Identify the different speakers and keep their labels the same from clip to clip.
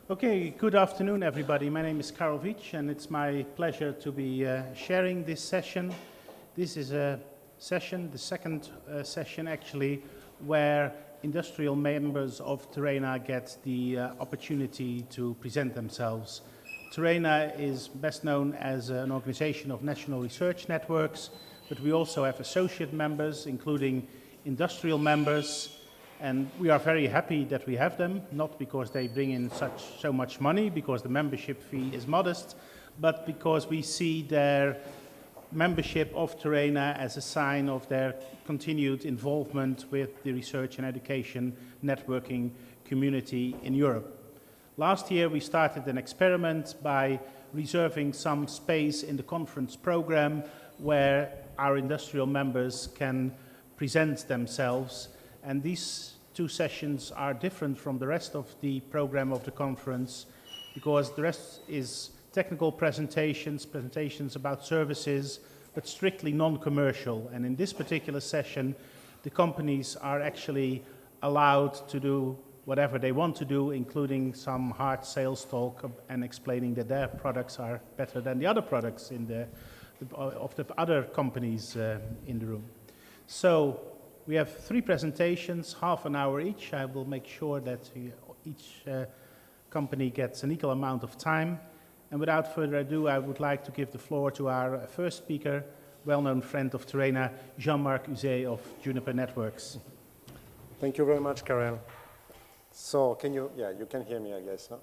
Speaker 1: Okay, good afternoon, everybody. My name is Karol Vic, and it's my pleasure to be sharing this session. This is a session, the second session actually, where industrial members of Terena get the opportunity to present themselves. Terena is best known as an organization of national research networks, but we also have associate members, including industrial members. And we are very happy that we have them, not because they bring in so much money, because the membership fee is modest, but because we see their membership of Terena as a sign of their continued involvement with the research and education networking community in Europe. Last year we started an experiment by reserving some space in the conference program where our industrial members can present themselves. And these two sessions are different from the rest of the program of the conference because the rest is technical presentations about services, but strictly non-commercial. And in this particular session, the companies are actually allowed to do whatever they want to do, including some hard sales talk and explaining that their products are better than the other products of the other companies in the room. So, we have three presentations, half an hour each. I will make sure that each company gets an equal amount of time. And without further ado, I would like to give the floor to our first speaker, well-known friend of Terena, Jean-Marc Uzet of Juniper Networks.
Speaker 2: Thank you very much, Karel. So you can hear me, I guess. Huh?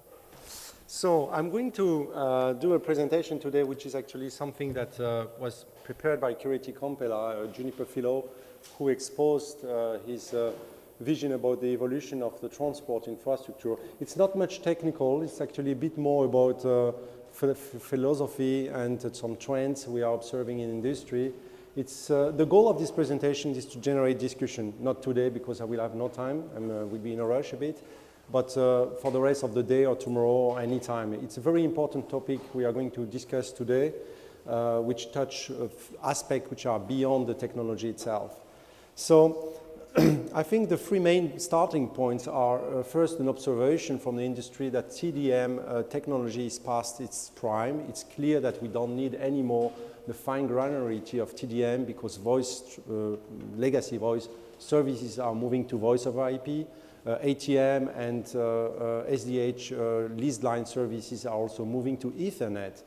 Speaker 2: So I'm going to do a presentation today, which is actually something that was prepared by Kiriti Kompela, a Juniper fellow, who exposed his vision about the evolution of the transport infrastructure. It's not much technical, it's actually a bit more about philosophy and some trends we are observing in industry. It's, the goal of this presentation is to generate discussion, not today because I will have no time and we'll be in a rush a bit, but for the rest of the day or tomorrow or any time. It's a very important topic we are going to discuss today, which touch aspects which are beyond the technology itself. So I think the three main starting points are first an observation from the industry that TDM technology is past its prime. It's clear that we don't need anymore the fine granularity of TDM because voice, legacy voice services are moving to voice over IP. ATM and SDH leased line services are also moving to Ethernet.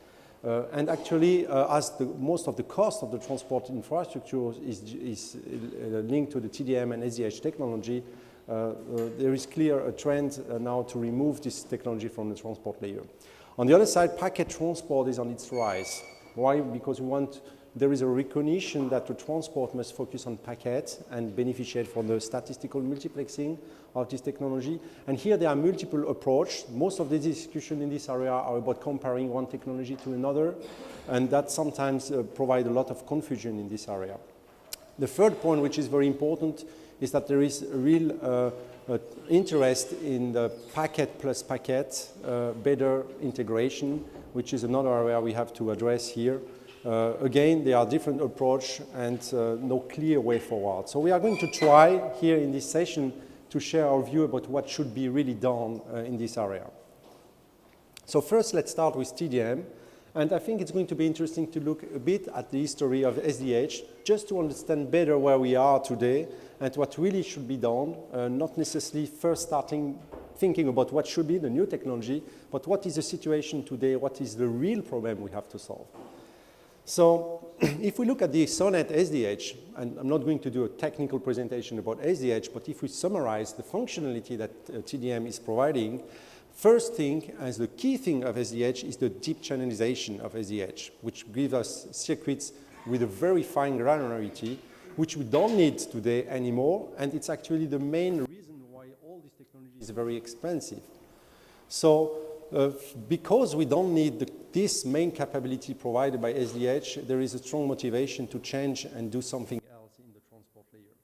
Speaker 2: And actually, as most of the cost of the transport infrastructure is linked to the TDM and SDH technology, there is clear a trend now to remove this technology from the transport layer. On the other side, packet transport is on its rise. Why? Because there is a recognition that the transport must focus on packets and beneficiate from the statistical multiplexing of this technology. And here there are multiple approaches. Most of the discussion in this area are about comparing one technology to another, and that sometimes provides a lot of confusion in this area. The third point, which is very important, is that there is a real interest in the packet plus packet, better integration, which is another area we have to address here. Again, there are different approaches and no clear way forward. So we are going to try here in this session to share our view about what should be really done in this area. So first, let's start with TDM. And I think it's going to be interesting to look a bit at the history of SDH, just to understand better where we are today and what really should be done, not necessarily first thinking about what should be the new technology, but what is the situation today, what is the real problem we have to solve. So if we look at the Sonnet SDH, and I'm not going to do a technical presentation about SDH, but if we summarize the functionality that TDM is providing, first thing, as the key thing of SDH is the deep channelization of SDH, which gives us circuits with a very fine granularity, which we don't need today anymore, and it's actually the main reason why all this technology is very expensive. So because we don't need this main capability provided by SDH, there is a strong motivation to change and do something else in the transport layer.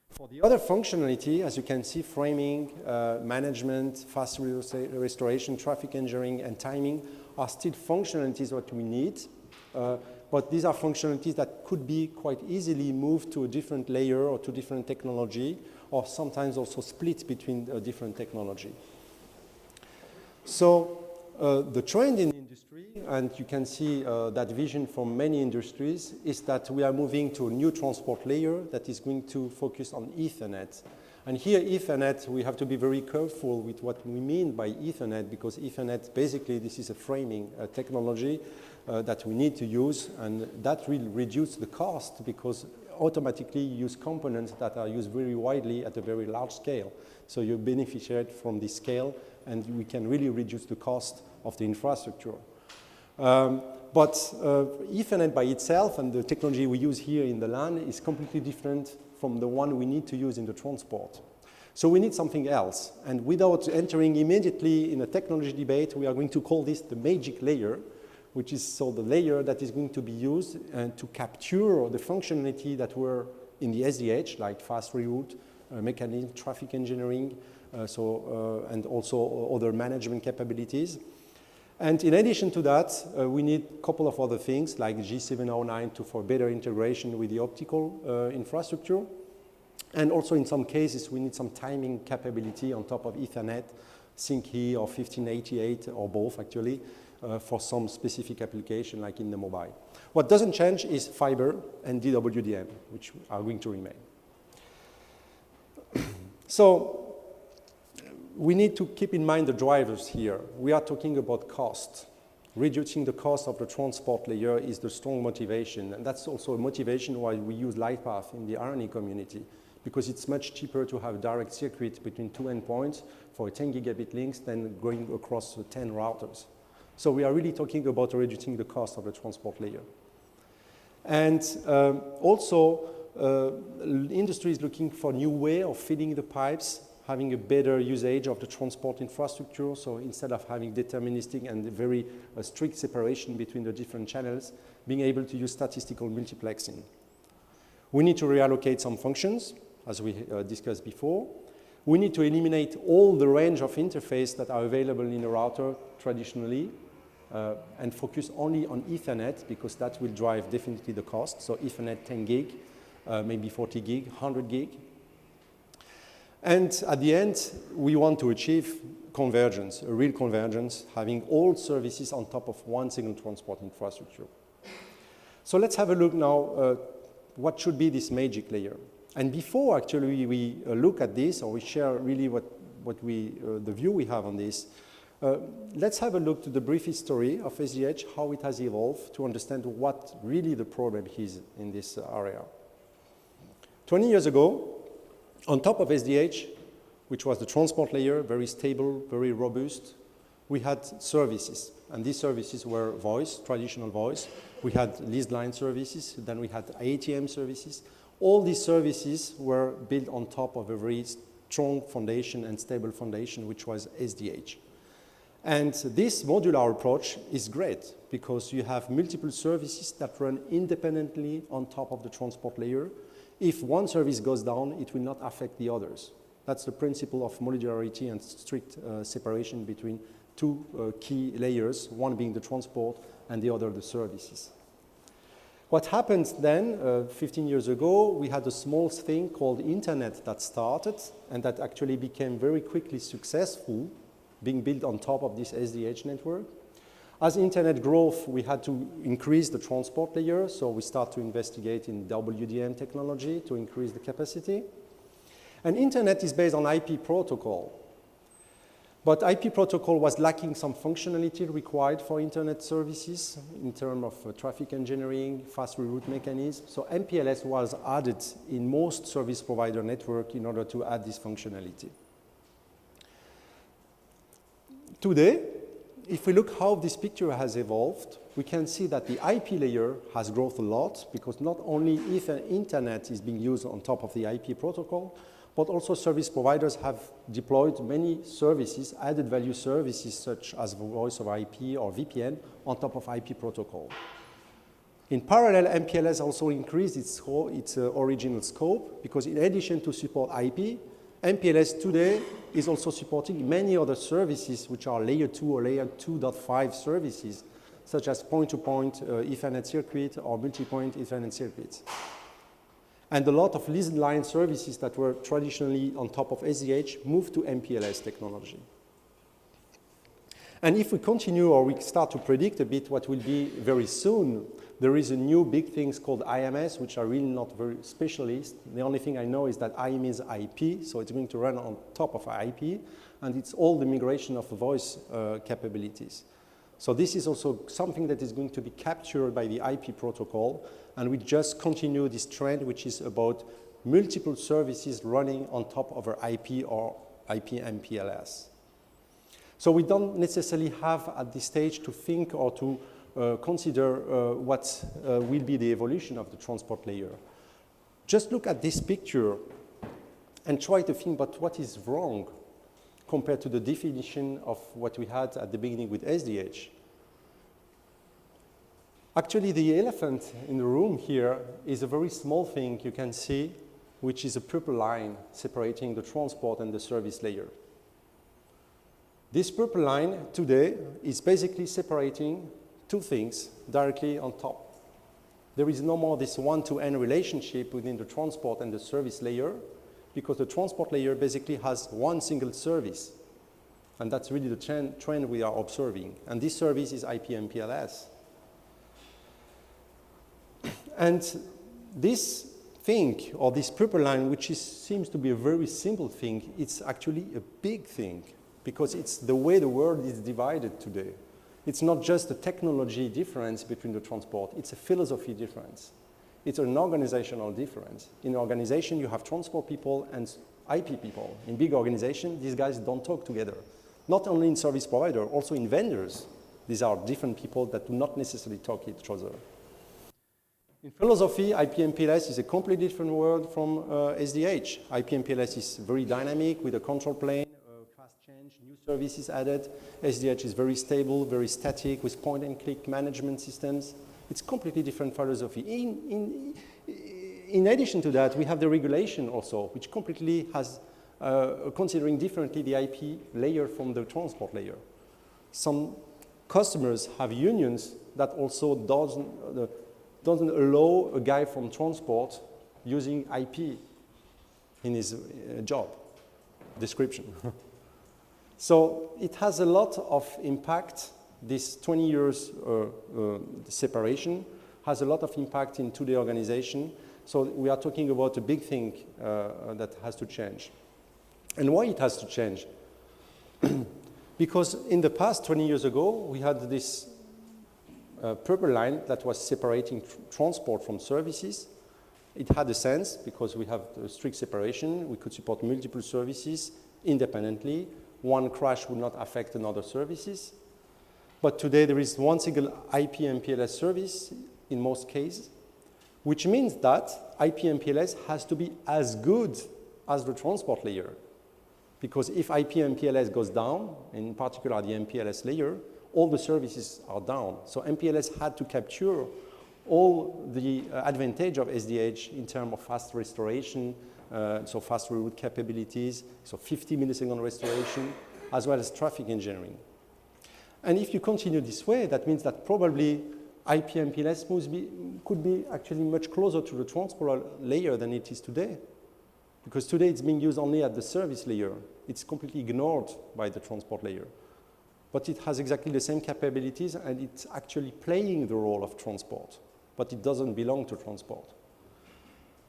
Speaker 2: For the other functionality, as you can see, framing, management, fast restoration, traffic engineering, and timing are still functionalities that we need, but these are functionalities that could be quite easily moved to a different layer or to different technology, or sometimes also split between a different technology. So the trend in industry, and you can see that vision from many industries, is that we are moving to a new transport layer that is going to focus on Ethernet. And here Ethernet, we have to be very careful with what we mean by Ethernet, because Ethernet, basically, this is a framing technology that we need to use, and that will reduce the cost because automatically you use components that are used very widely at a very large scale. So you beneficiate from this scale, and we can really reduce the cost of the infrastructure. But Ethernet by itself and the technology we use here in the LAN is completely different from the one we need to use in the transport. So we need something else. And without entering immediately in a technology debate, we are going to call this the magic layer, which is so the layer that is going to be used to capture the functionality that were in the SDH, like fast reroute, mechanism, traffic engineering, and also other management capabilities. And in addition to that, we need a couple of other things like G709 for better integration with the optical infrastructure. And also in some cases, we need some timing capability on top of Ethernet, SyncE or 1588 or both actually, for some specific application like in the mobile. What doesn't change is fiber and DWDM, which are going to remain. So we need to keep in mind the drivers here. We are talking about cost. Reducing the cost of the transport layer is the strong motivation, and that's also a motivation why we use LightPath in the R&E community, because it's much cheaper to have direct circuit between two endpoints for a 10 gigabit links than going across 10 routers. So we are really talking about reducing the cost of the transport layer. And also, industry is looking for new way of feeding the pipes, having a better usage of the transport infrastructure. So instead of having deterministic and very strict separation between the different channels, being able to use statistical multiplexing. We need to reallocate some functions, as we discussed before. We need to eliminate all the range of interface that are available in a router traditionally, and focus only on Ethernet, because that will drive definitely the cost. So Ethernet 10 gig, maybe 40 gig, 100 gig. And at the end, we want to achieve convergence, a real convergence, having all services on top of one single transport infrastructure. So let's have a look now, what should be this magic layer. And before actually we look at this, or we share really the view we have on this, let's have a look to the brief history of SDH, how it has evolved to understand what really the problem is in this area. 20 years ago, on top of SDH, which was the transport layer, very stable, very robust, we had services. And these services were voice, traditional voice. We had leased line services, then we had ATM services. All these services were built on top of a very strong foundation and stable foundation, which was SDH. And this modular approach is great because you have multiple services that run independently on top of the transport layer. If one service goes down, it will not affect the others. That's the principle of modularity and strict separation between two key layers, one being the transport and the other the services. What happened then, 15 years ago, we had a small thing called Internet that started and that actually became very quickly successful, being built on top of this SDH network. As Internet growth, we had to increase the transport layer, so we start to investigate in WDM technology to increase the capacity. And Internet is based on IP protocol. But IP protocol was lacking some functionality required for Internet services in terms of traffic engineering, fast reroute mechanism. So MPLS was added in most service provider network in order to add this functionality. Today, if we look how this picture has evolved, we can see that the IP layer has grown a lot because not only Internet is being used on top of the IP protocol, but also service providers have deployed many services, added value services such as voice over IP or VPN on top of IP protocol. In parallel, MPLS also increased its original scope because in addition to support IP, MPLS today is also supporting many other services which are layer 2 or layer 2.5 services, such as point-to-point Ethernet circuit or multi-point Ethernet circuits. And a lot of leased line services that were traditionally on top of SDH moved to MPLS technology. And if we continue or we start to predict a bit what will be very soon, there is a new big thing called IMS, which are really not very specialist. The only thing I know is that I means IP, so it's going to run on top of IP, and it's all the migration of voice capabilities. So this is also something that is going to be captured by the IP protocol, and we just continue this trend, which is about multiple services running on top of our IP or IP MPLS. So we don't necessarily have at this stage to think or to consider what will be the evolution of the transport layer. Just look at this picture and try to think about what is wrong compared to the definition of what we had at the beginning with SDH. Actually, the elephant in the room here is a very small thing you can see, which is a purple line separating the transport and the service layer. This purple line today is basically separating two things directly on top. There is no more this one-to-N relationship within the transport and the service layer, because the transport layer basically has one single service. And that's really the trend we are observing. And this service is IP MPLS. And this thing, or this purple line, which seems to be a very simple thing, it's actually a big thing, because it's the way the world is divided today. It's not just a technology difference between the transport, it's a philosophy difference. It's an organizational difference. In an organization, you have transport people and IP people. In big organizations, these guys don't talk together. Not only in service provider, also in vendors. These are different people that do not necessarily talk to each other. In philosophy, IP MPLS is a completely different world from SDH. IP MPLS is very dynamic with a control plane, fast change, new services added. SDH is very stable, very static with point-and-click management systems. It's completely different philosophy. In addition to that, we have the regulation also, which completely has, considering differently the IP layer from the transport layer. Some customers have unions that also doesn't allow a guy from transport using IP in his job description. So it has a lot of impact. This 20 years separation has a lot of impact into the organization. So we are talking about a big thing that has to change. And why it has to change? Because in the past, 20 years ago, we had this purple line that was separating transport from services. It had a sense because we have a strict separation. We could support multiple services independently. One crash would not affect another services. But today there is one single IP MPLS service in most cases, which means that IP MPLS has to be as good as the transport layer. Because if IP MPLS goes down, in particular the MPLS layer, all the services are down. So MPLS had to capture all the advantage of SDH in terms of fast restoration, so fast reroute capabilities, so 50 millisecond restoration, as well as traffic engineering. And if you continue this way, that means that probably IP MPLS could be actually much closer to the transport layer than it is today. Because today it's being used only at the service layer. It's completely ignored by the transport layer. But it has exactly the same capabilities and it's actually playing the role of transport. But it doesn't belong to transport.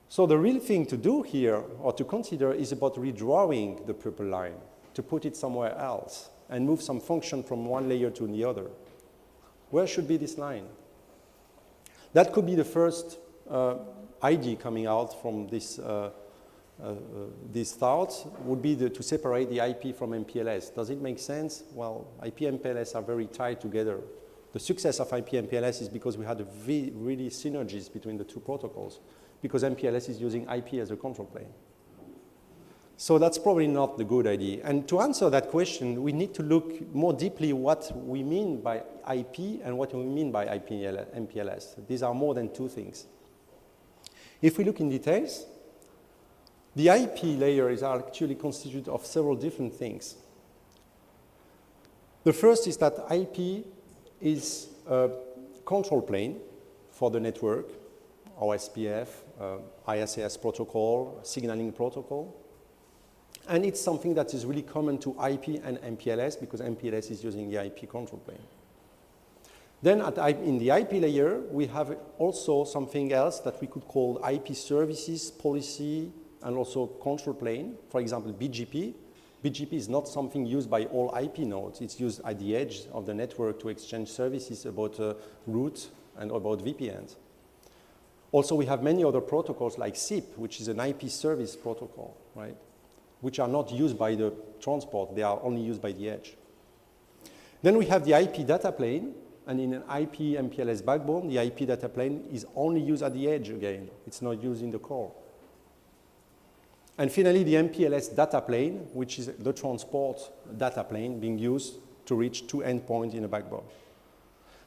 Speaker 2: So the real thing to do here, or to consider, is about redrawing the purple line, to put it somewhere else, and move some function from one layer to the other. Where should be this line? That could be the first idea coming out from this thought, would be to separate the IP from MPLS. Does it make sense? Well, IP and MPLS are very tied together. The success of IP and MPLS is because we had really synergies between the two protocols, because MPLS is using IP as a control plane. So that's probably not the good idea. And to answer that question, we need to look more deeply what we mean by IP and what we mean by IP MPLS. These are more than two things. If we look in details, the IP layer is actually constituted of several different things. The first is that IP is a control plane for the network, OSPF, ISAS protocol, signaling protocol. And it's something that is really common to IP and MPLS because MPLS is using the IP control plane. Then in the IP layer, we have also something else that we could call IP services, policy, and also control plane. For example, BGP. BGP is not something used by all IP nodes. It's used at the edge of the network to exchange services about route and about VPNs. Also, we have many other protocols like SIP, which is an IP service protocol, right? Which are not used by the transport. They are only used by the edge. Then we have the IP data plane. And in an IP MPLS backbone, the IP data plane is only used at the edge again. It's not used in the core. And finally, the MPLS data plane, which is the transport data plane being used to reach two endpoints in a backbone.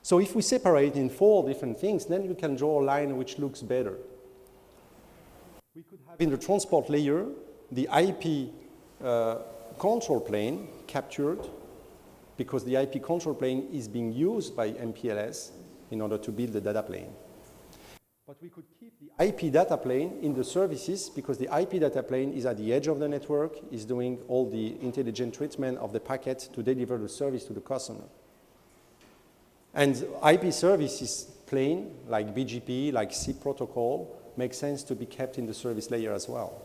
Speaker 2: So if we separate in 4 different things, then we can draw a line which looks better. We could have in the transport layer the IP control plane captured because the IP control plane is being used by MPLS in order to build the data plane. But we could keep the IP data plane in the services because the IP data plane is at the edge of the network, is doing all the intelligent treatment of the packet to deliver the service to the customer. And IP services plane, like BGP, like SIP protocol, makes sense to be kept in the service layer as well.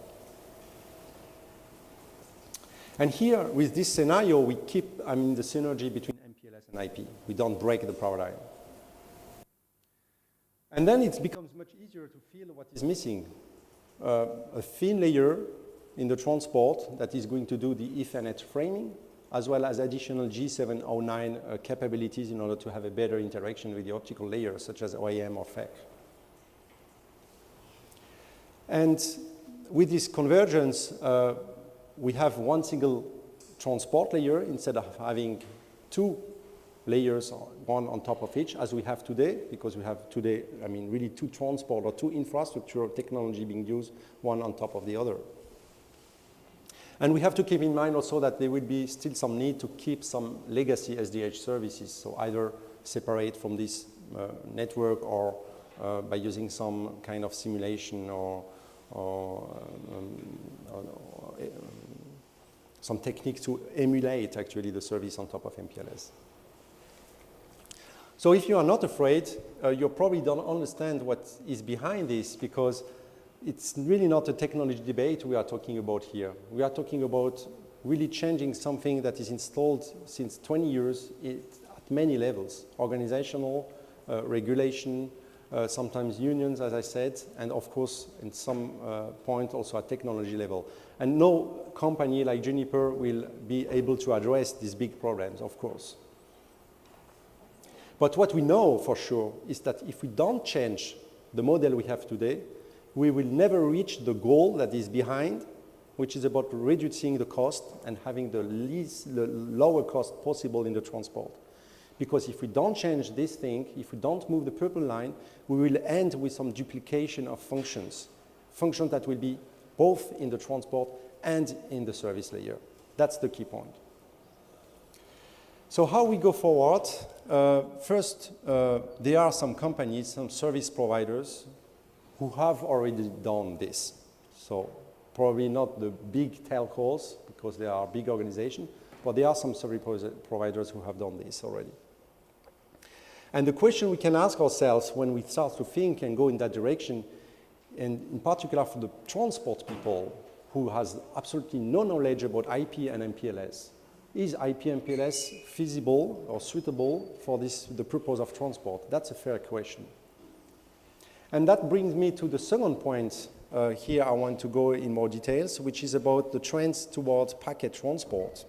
Speaker 2: And here, with this scenario, we keep, the synergy between MPLS and IP. We don't break the paradigm. And then it becomes much easier to feel what is missing. A thin layer in the transport that is going to do the Ethernet framing, as well as additional G709 capabilities in order to have a better interaction with the optical layers, such as OAM or FEC. And with this convergence, we have one single transport layer instead of having 2 layers, one on top of each, as we have today, because we have today, really 2 transport or 2 infrastructure technology being used, one on top of the other. And we have to keep in mind also that there will be still some need to keep some legacy SDH services, so either separate from this network or by using some kind of simulation or some technique to emulate actually the service on top of MPLS. So if you are not afraid, you probably don't understand what is behind this because it's really not a technology debate we are talking about here. We are talking about really changing something that is installed since 20 years at many levels, organizational, regulation, sometimes unions, as I said, and of course, in some point also at technology level. And no company like Juniper will be able to address these big problems, of course. But what we know for sure is that if we don't change the model we have today, we will never reach the goal that is behind, which is about reducing the cost and having the lower cost possible in the transport. Because if we don't change this thing, if we don't move the purple line, we will end with some duplication of functions that will be both in the transport and in the service layer. That's the key point. So how we go forward? First, there are some companies, some service providers who have already done this. So probably not the big telcos because they are big organizations, but there are some service providers who have done this already. And the question we can ask ourselves when we start to think and go in that direction, and in particular for the transport people who has absolutely no knowledge about IP and MPLS, is IP MPLS feasible or suitable for the purpose of transport? That's a fair question. And that brings me to the second point. Here I want to go in more details, which is about the trends towards packet transport.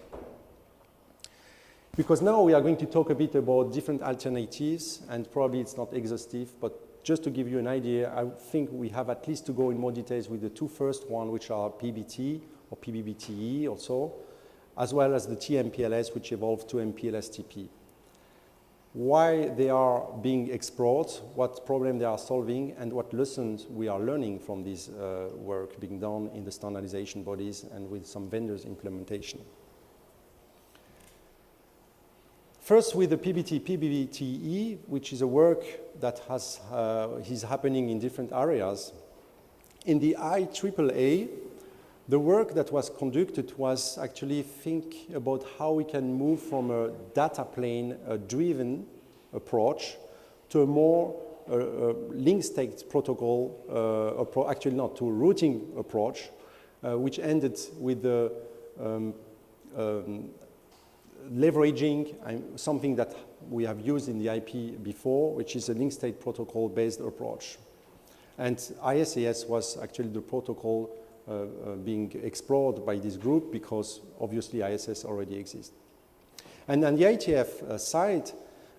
Speaker 2: Because now we are going to talk a bit about different alternatives, and probably it's not exhaustive, but just to give you an idea, I think we have at least to go in more details with the 2 first ones, which are PBT or PBBTE also, as well as the TMPLS, which evolved to MPLS-TP. Why they are being explored, what problem they are solving, and what lessons we are learning from this work being done in the standardization bodies and with some vendors' implementation. First, with the PBT-PBBTE, which is a work that is happening in different areas. In the IAAA, The work that was conducted was actually think about how we can move from a data plane driven approach to a more link state protocol, actually not, to a routing approach, which ended with the leveraging something that we have used in the IP before, which is a link state protocol based approach. And ISAS was actually the protocol being explored by this group because obviously ISS already exists. And on the ITF side,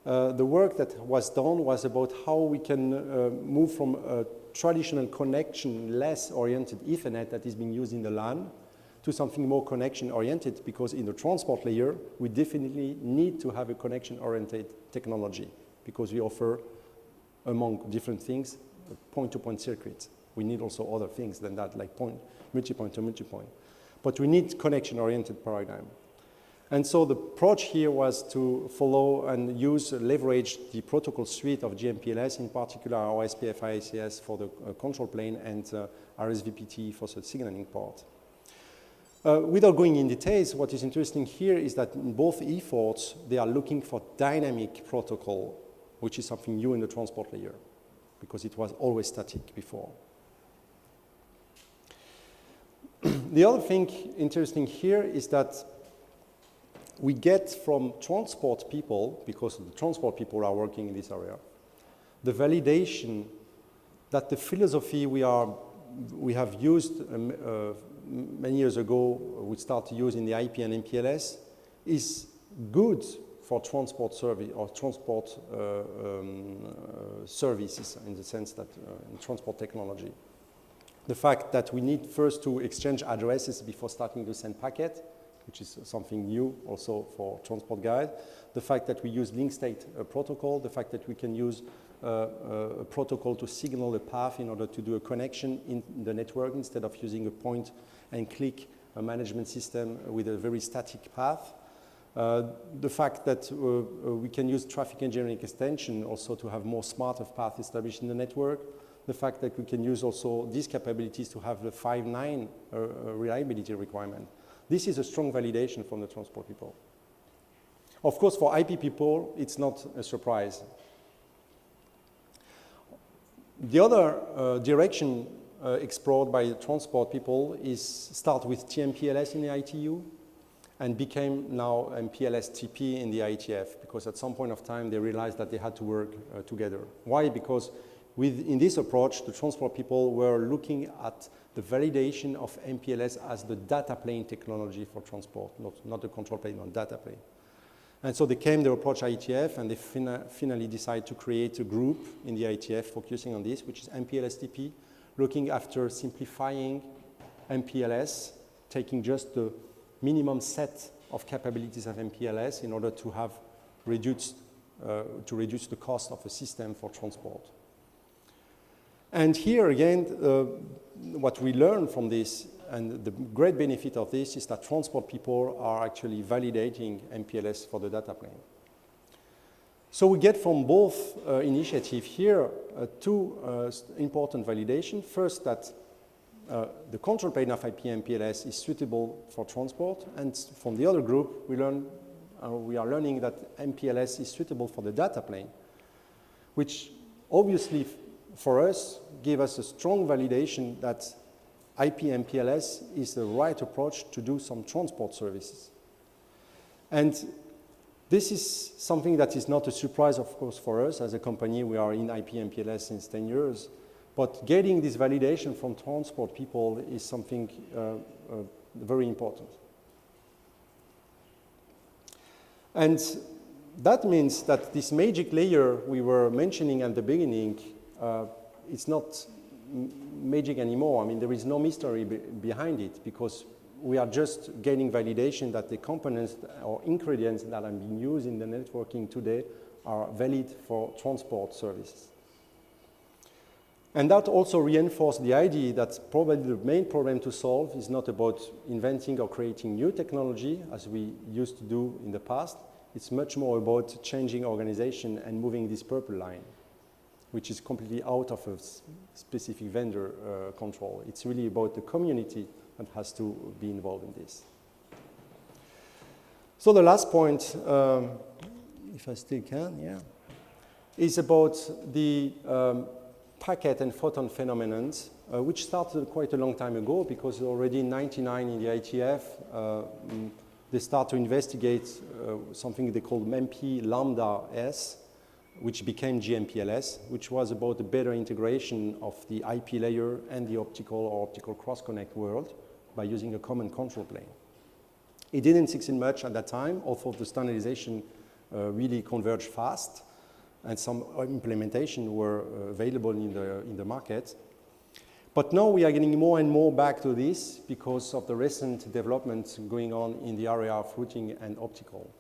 Speaker 2: the work that was done was about how we can move from a traditional connection-less oriented Ethernet that is being used in the LAN to something more connection-oriented, because in the transport layer, we definitely need to have a connection-oriented technology because we offer, among different things, point-to-point circuits. We need also other things than that, like multi-point to multi-point. But we need connection-oriented paradigm. And so the approach here was to follow and leverage the protocol suite of GMPLS, in particular our SPF ICS for the control plane and RSVPT for the signaling part. Without going in details, what is interesting here is that in both efforts, they are looking for dynamic protocol, which is something new in the transport layer, because it was always static before. The other thing interesting here is that we get from transport people, because the transport people are working in this area, the validation that the philosophy we have used many years ago, we started using the IP and MPLS, is good for transport service or transport services, in the sense that in transport technology. The fact that we need first to exchange addresses before starting to send packet, which is something new also for transport guys. The fact that we use link state protocol, the fact that we can use a protocol to signal a path in order to do a connection in the network instead of using a point and click management system with a very static path. The fact that we can use traffic engineering extension also to have more smarter paths established in the network. The fact that we can use also these capabilities to have the 5.9 reliability requirement. This is a strong validation from the transport people. Of course, for IP people, it's not a surprise. The other direction explored by the transport people is start with TMPLS in the ITU and became now MPLS TP in the ITF, because at some point of time they realized that they had to work together. Why? Because in this approach, the transport people were looking at the validation of MPLS as the data plane technology for transport, not the control plane, but data plane. And so they came to approach ITF, and they finally decided to create a group in the ITF focusing on this, which is MPLS-TP, looking after simplifying MPLS, taking just the minimum set of capabilities of MPLS in order to have reduce the cost of a system for transport. And here again, what we learn from this, and the great benefit of this, is that transport people are actually validating MPLS for the data plane. So we get from both initiatives here two important validations. First, that the control plane of IP MPLS is suitable for transport, and from the other group, we are learning that MPLS is suitable for the data plane, which obviously for us give us a strong validation that IP MPLS is the right approach to do some transport services. And this is something that is not a surprise, of course, for us as a company. We are in IP MPLS since 10 years. But getting this validation from transport people is something very important. And that means that this magic layer we were mentioning at the beginning, it's not magic anymore. I mean, there is no mystery behind it, because we are just gaining validation that the components or ingredients that are being used in the networking today are valid for transport services. And that also reinforced the idea that probably the main problem to solve is not about inventing or creating new technology as we used to do in the past. It's much more about changing organization and moving this purple line, which is completely out of a specific vendor control. It's really about the community that has to be involved in this. So the last point, if I still can, yeah, is about the packet and photon phenomenon, which started quite a long time ago, because already in 1999 in the ITF, they start to investigate something they called MP lambda S, which became GMPLS, which was about the better integration of the IP layer and the optical or optical cross-connect world by using a common control plane. It didn't succeed much at that time, although the standardization really converged fast, and some implementation were available in the market. But now we are getting more and more back to this because of the recent developments going on in the area of routing and optical.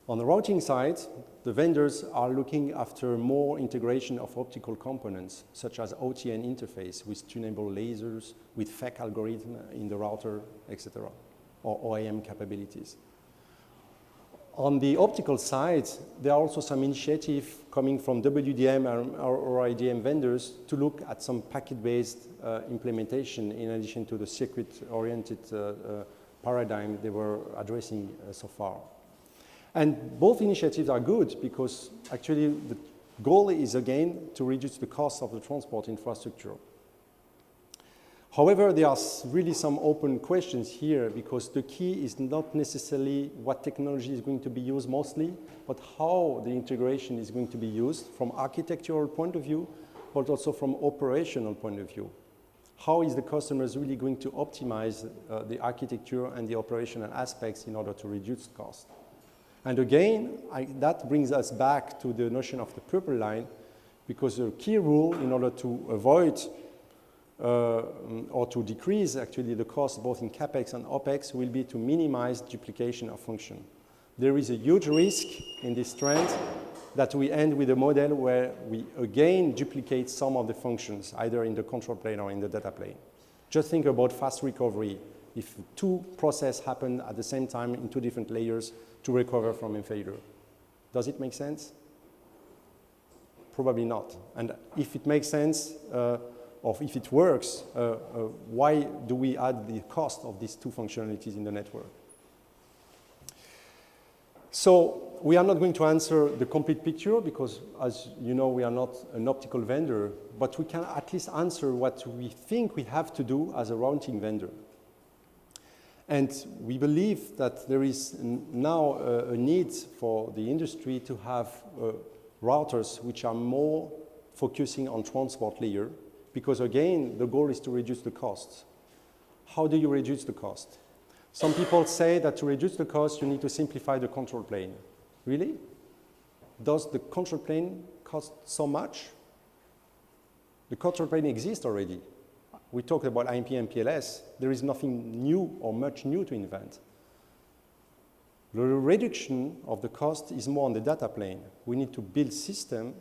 Speaker 2: On the routing side, the vendors are looking after more integration of optical components, such as OTN interface with tunable lasers, with FEC algorithm in the router, etc., or OAM capabilities. On the optical side, there are also some initiatives coming from WDM or IDM vendors to look at some packet-based implementation in addition to the circuit-oriented paradigm they were addressing so far. And both initiatives are good because actually the goal is again to reduce the cost of the transport infrastructure. However, there are really some open questions here because the key is not necessarily what technology is going to be used mostly, but how the integration is going to be used from architectural point of view, but also from operational point of view. How is the customer really going to optimize the architecture and the operational aspects in order to reduce cost? And again, that brings us back to the notion of the purple line, because the key rule in order to avoid or to decrease actually the cost both in CapEx and OpEx will be to minimize duplication of function. There is a huge risk in this trend that we end with a model where we again duplicate some of the functions, either in the control plane or in the data plane. Just think about fast recovery. If two processes happen at the same time in two different layers to recover from a failure. Does it make sense? Probably not. And if it makes sense, or if it works, why do we add the cost of these two functionalities in the network? So we are not going to answer the complete picture because, as you know, we are not an optical vendor, but we can at least answer what we think we have to do as a routing vendor. And we believe that there is now a need for the industry to have routers which are more focusing on transport layer, because again, the goal is to reduce the cost. How do you reduce the cost? Some people say that to reduce the cost, you need to simplify the control plane. Really? Does the control plane cost so much? The control plane exists already. We talked about IP and PLS. There is nothing new or much new to invent. The reduction of the cost is more on the data plane. We need to build systems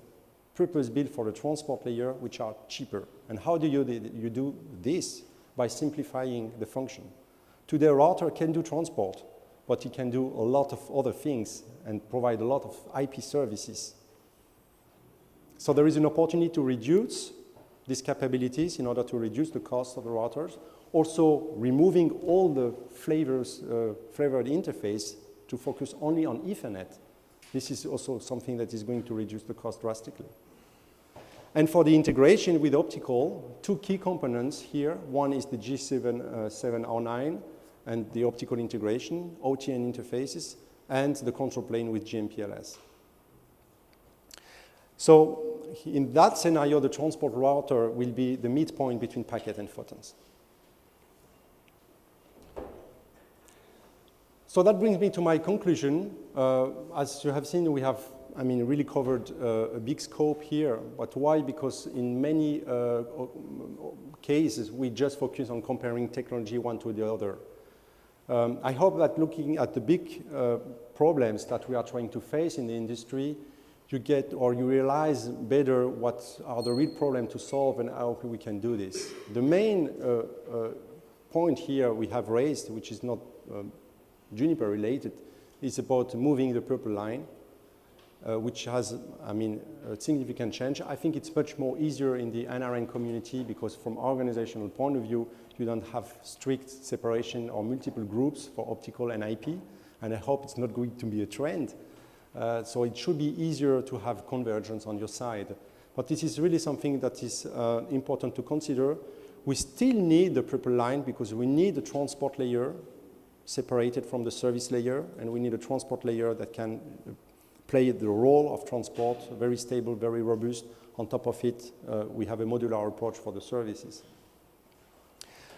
Speaker 2: purpose-built for the transport layer, which are cheaper. And how do you do this? By simplifying the function. Today, a router can do transport, but it can do a lot of other things and provide a lot of IP services. So there is an opportunity to reduce these capabilities in order to reduce the cost of the routers. Also, removing all the flavored interface to focus only on Ethernet. This is also something that is going to reduce the cost drastically. And for the integration with optical, two key components here. One is the G709 and the optical integration, OTN interfaces, and the control plane with GMPLS. So in that scenario, the transport router will be the midpoint between packet and photons. So that brings me to my conclusion. As you have seen, we have, really covered a big scope here. But why? Because in many cases, we just focus on comparing technology one to the other. I hope that looking at the big problems that we are trying to face in the industry, you get or you realize better what are the real problems to solve and how we can do this. The main point here we have raised, which is not Juniper related, is about moving the purple line, which has, a significant change. I think it's much more easier in the NRN community because from organizational point of view, You don't have strict separation or multiple groups for optical and IP, and I hope it's not going to be a trend. So it should be easier to have convergence on your side. But this is really something that is important to consider. We still need the purple line because we need a transport layer separated from the service layer, and we need a transport layer that can play the role of transport, very stable, very robust. On top of it, we have a modular approach for the services.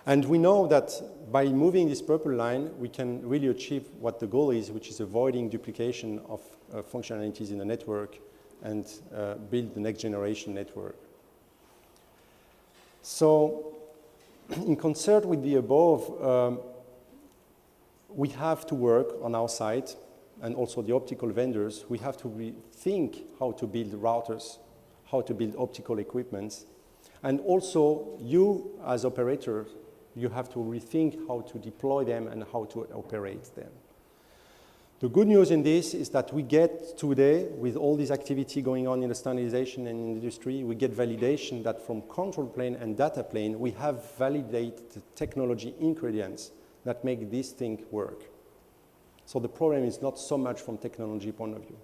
Speaker 2: And we know that by moving this purple line, we can really achieve what the goal is, which is avoiding duplication of functionalities in the network and build the next generation network. So in concert with the above, we have to work on our side, and also the optical vendors, we have to rethink how to build routers, how to build optical equipments. And also, you as operators, you have to rethink how to deploy them and how to operate them. The good news in this is that we get today, with all this activity going on in the standardization and in the industry, we get validation that from control plane and data plane, we have validated technology ingredients that make this thing work. So the problem is not so much from technology point of view.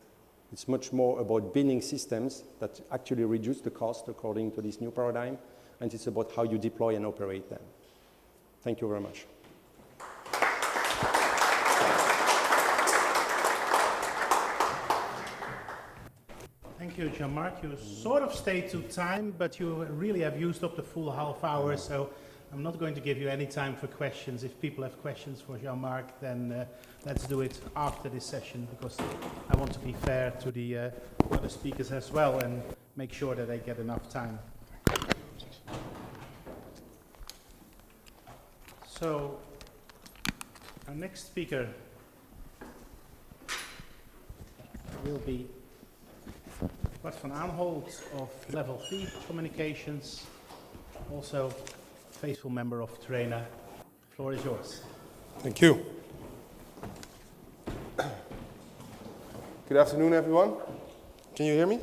Speaker 2: It's much more about building systems that actually reduce the cost according to this new paradigm, and it's about how you deploy and operate them. Thank you very much.
Speaker 1: Thank you, Jean-Marc. You sort of stayed to time, but you really have used up the full half hour, so I'm not going to give you any time for questions. If people have questions for Jean-Marc, then let's do it after this session, because I want to be fair to the other speakers as well and make sure that they get enough time. So, our next speaker will be Bart van Aanholt of Level 3 Communications, also faithful member of Trainer. The floor is yours.
Speaker 3: Thank you. Good afternoon, everyone. Can you hear me?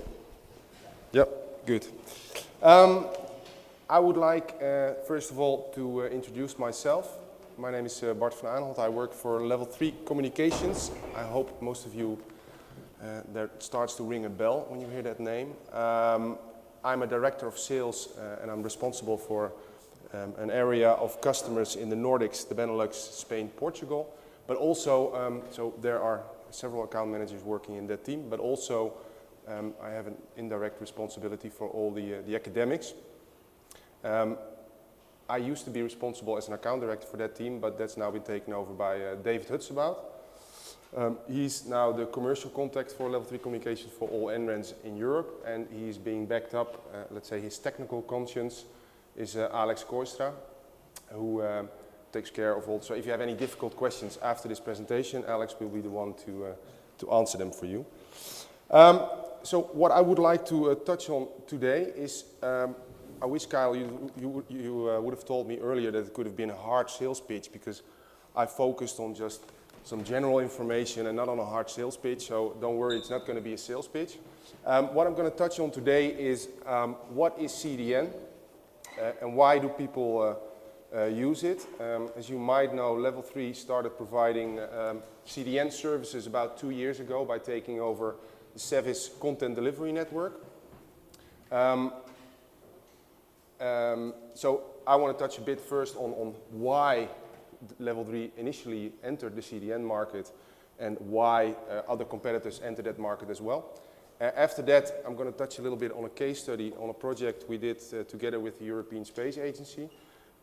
Speaker 3: Yep, good. I would like, first of all, to introduce myself. My name is Bart van Aanholt. I work for Level 3 Communications. I hope most of you, that starts to ring a bell when you hear that name. I'm a director of sales, and I'm responsible for an area of customers in the Nordics, the Benelux, Spain, Portugal. But also, so there are several account managers working in that team, but also I have an indirect responsibility for all the academics. I used to be responsible as an account director for that team, but that's now been taken over by David Hutsenbout. He's now the commercial contact for Level 3 Communications for all NRANs in Europe, and he's being backed up, let's say his technical conscience is Alex Koistra, who takes care of all. So if you have any difficult questions after this presentation, Alex will be the one to answer them for you. So what I would like to touch on today is, I wish, Kyle, you would have told me earlier that it could have been a hard sales pitch, because I focused on just some general information and not on a hard sales pitch, so don't worry, it's not going to be a sales pitch. What I'm going to touch on today is what is CDN and why do people use it. As you might know, Level 3 started providing CDN services about 2 years ago by taking over the Sevis content delivery network. So I want to touch a bit first on why Level 3 initially entered the CDN market and why other competitors entered that market as well. After that, I'm going to touch a little bit on a case study on a project we did together with the European Space Agency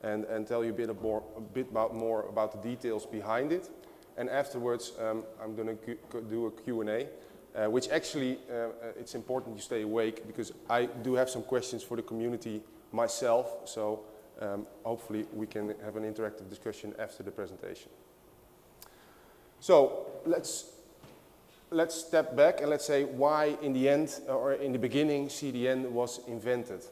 Speaker 3: and tell you a bit more about the details behind it. And afterwards, I'm going to do a Q&A, which actually, it's important you stay awake because I do have some questions for the community myself, so hopefully we can have an interactive discussion after the presentation. So let's step back and let's say why in the end or in the beginning CDN was invented.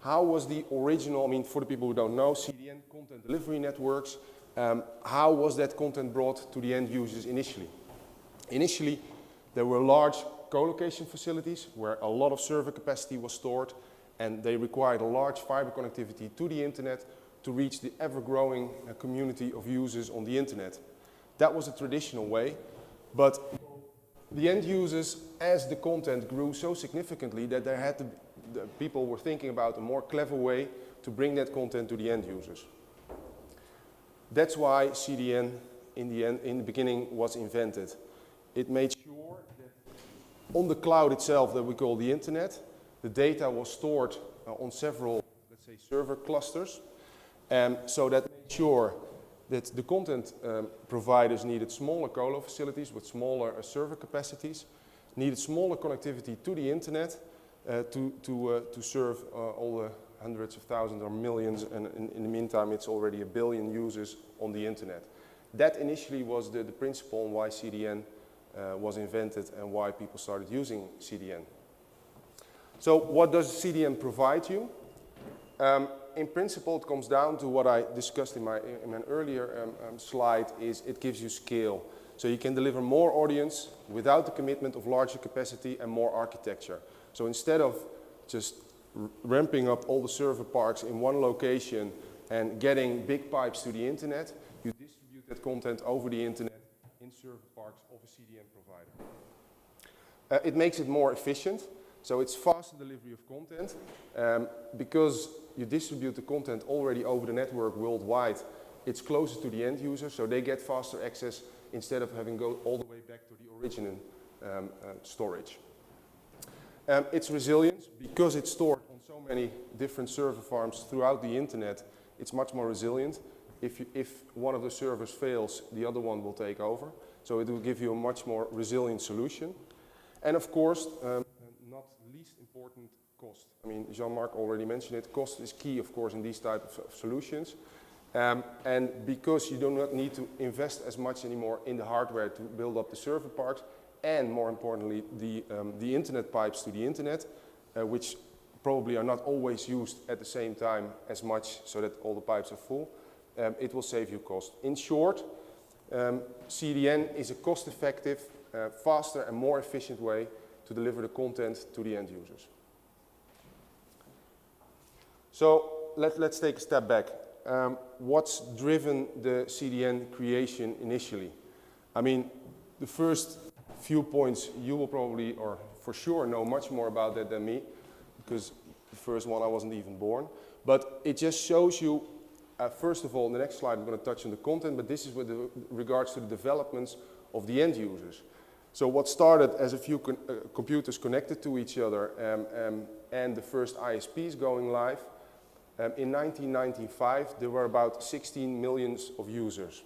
Speaker 3: How was the original, I mean for the people who don't know, CDN content delivery networks, how was that content brought to the end users initially? Initially there were large co-location facilities where a lot of server capacity was stored, And they required a large fiber connectivity to the internet to reach the ever-growing community of users on the internet. That was a traditional way, but the end users, as the content grew so significantly that there had to be, people were thinking about a more clever way to bring that content to the end users. That's why CDN in the beginning was invented. It made sure that on the cloud itself that we call the internet, the data was stored on several, let's say, server clusters, so that made sure that the content providers needed smaller colo facilities with smaller server capacities, needed smaller connectivity to the internet to serve all the hundreds of thousands or millions, and in the meantime it's already 1 billion users on the internet. That initially was the principle on why CDN was invented and why people started using CDN. So what does CDN provide you? In principle, it comes down to what I discussed in an earlier slide, is it gives you scale. So you can deliver more audience without the commitment of larger capacity and more architecture. So instead of just ramping up all the server parks in one location and getting big pipes to the internet, you distribute that content over the internet in server parks of a CDN provider. It makes it more efficient. So it's faster delivery of content. Because you distribute the content already over the network worldwide, it's closer to the end user, so they get faster access instead of having to go all the way back to the original storage. It's resilience. Because it's stored on so many different server farms throughout the internet, it's much more resilient. If one of the servers fails, the other one will take over. So it will give you a much more resilient solution. And of course, not least important, cost. I mean, Jean-Marc already mentioned it. Cost is key, of course, in these type of solutions. And because you do not need to invest as much anymore in the hardware to build up the server parks, and more importantly, the internet pipes to the internet, which probably are not always used at the same time as much so that all the pipes are full, it will save you cost. In short, CDN is a cost-effective, faster and more efficient way to deliver the content to the end users. So let's take a step back. What's driven the CDN creation initially? I mean, the first few points you will probably, or for sure, know much more about that than me, because the first one I wasn't even born. But it just shows you, first of all, in the next slide I'm going to touch on the content, but this is with regards to the developments of the end users. So what started as a few computers connected to each other and the first ISPs going live, in 1995 there were about 16 million of users,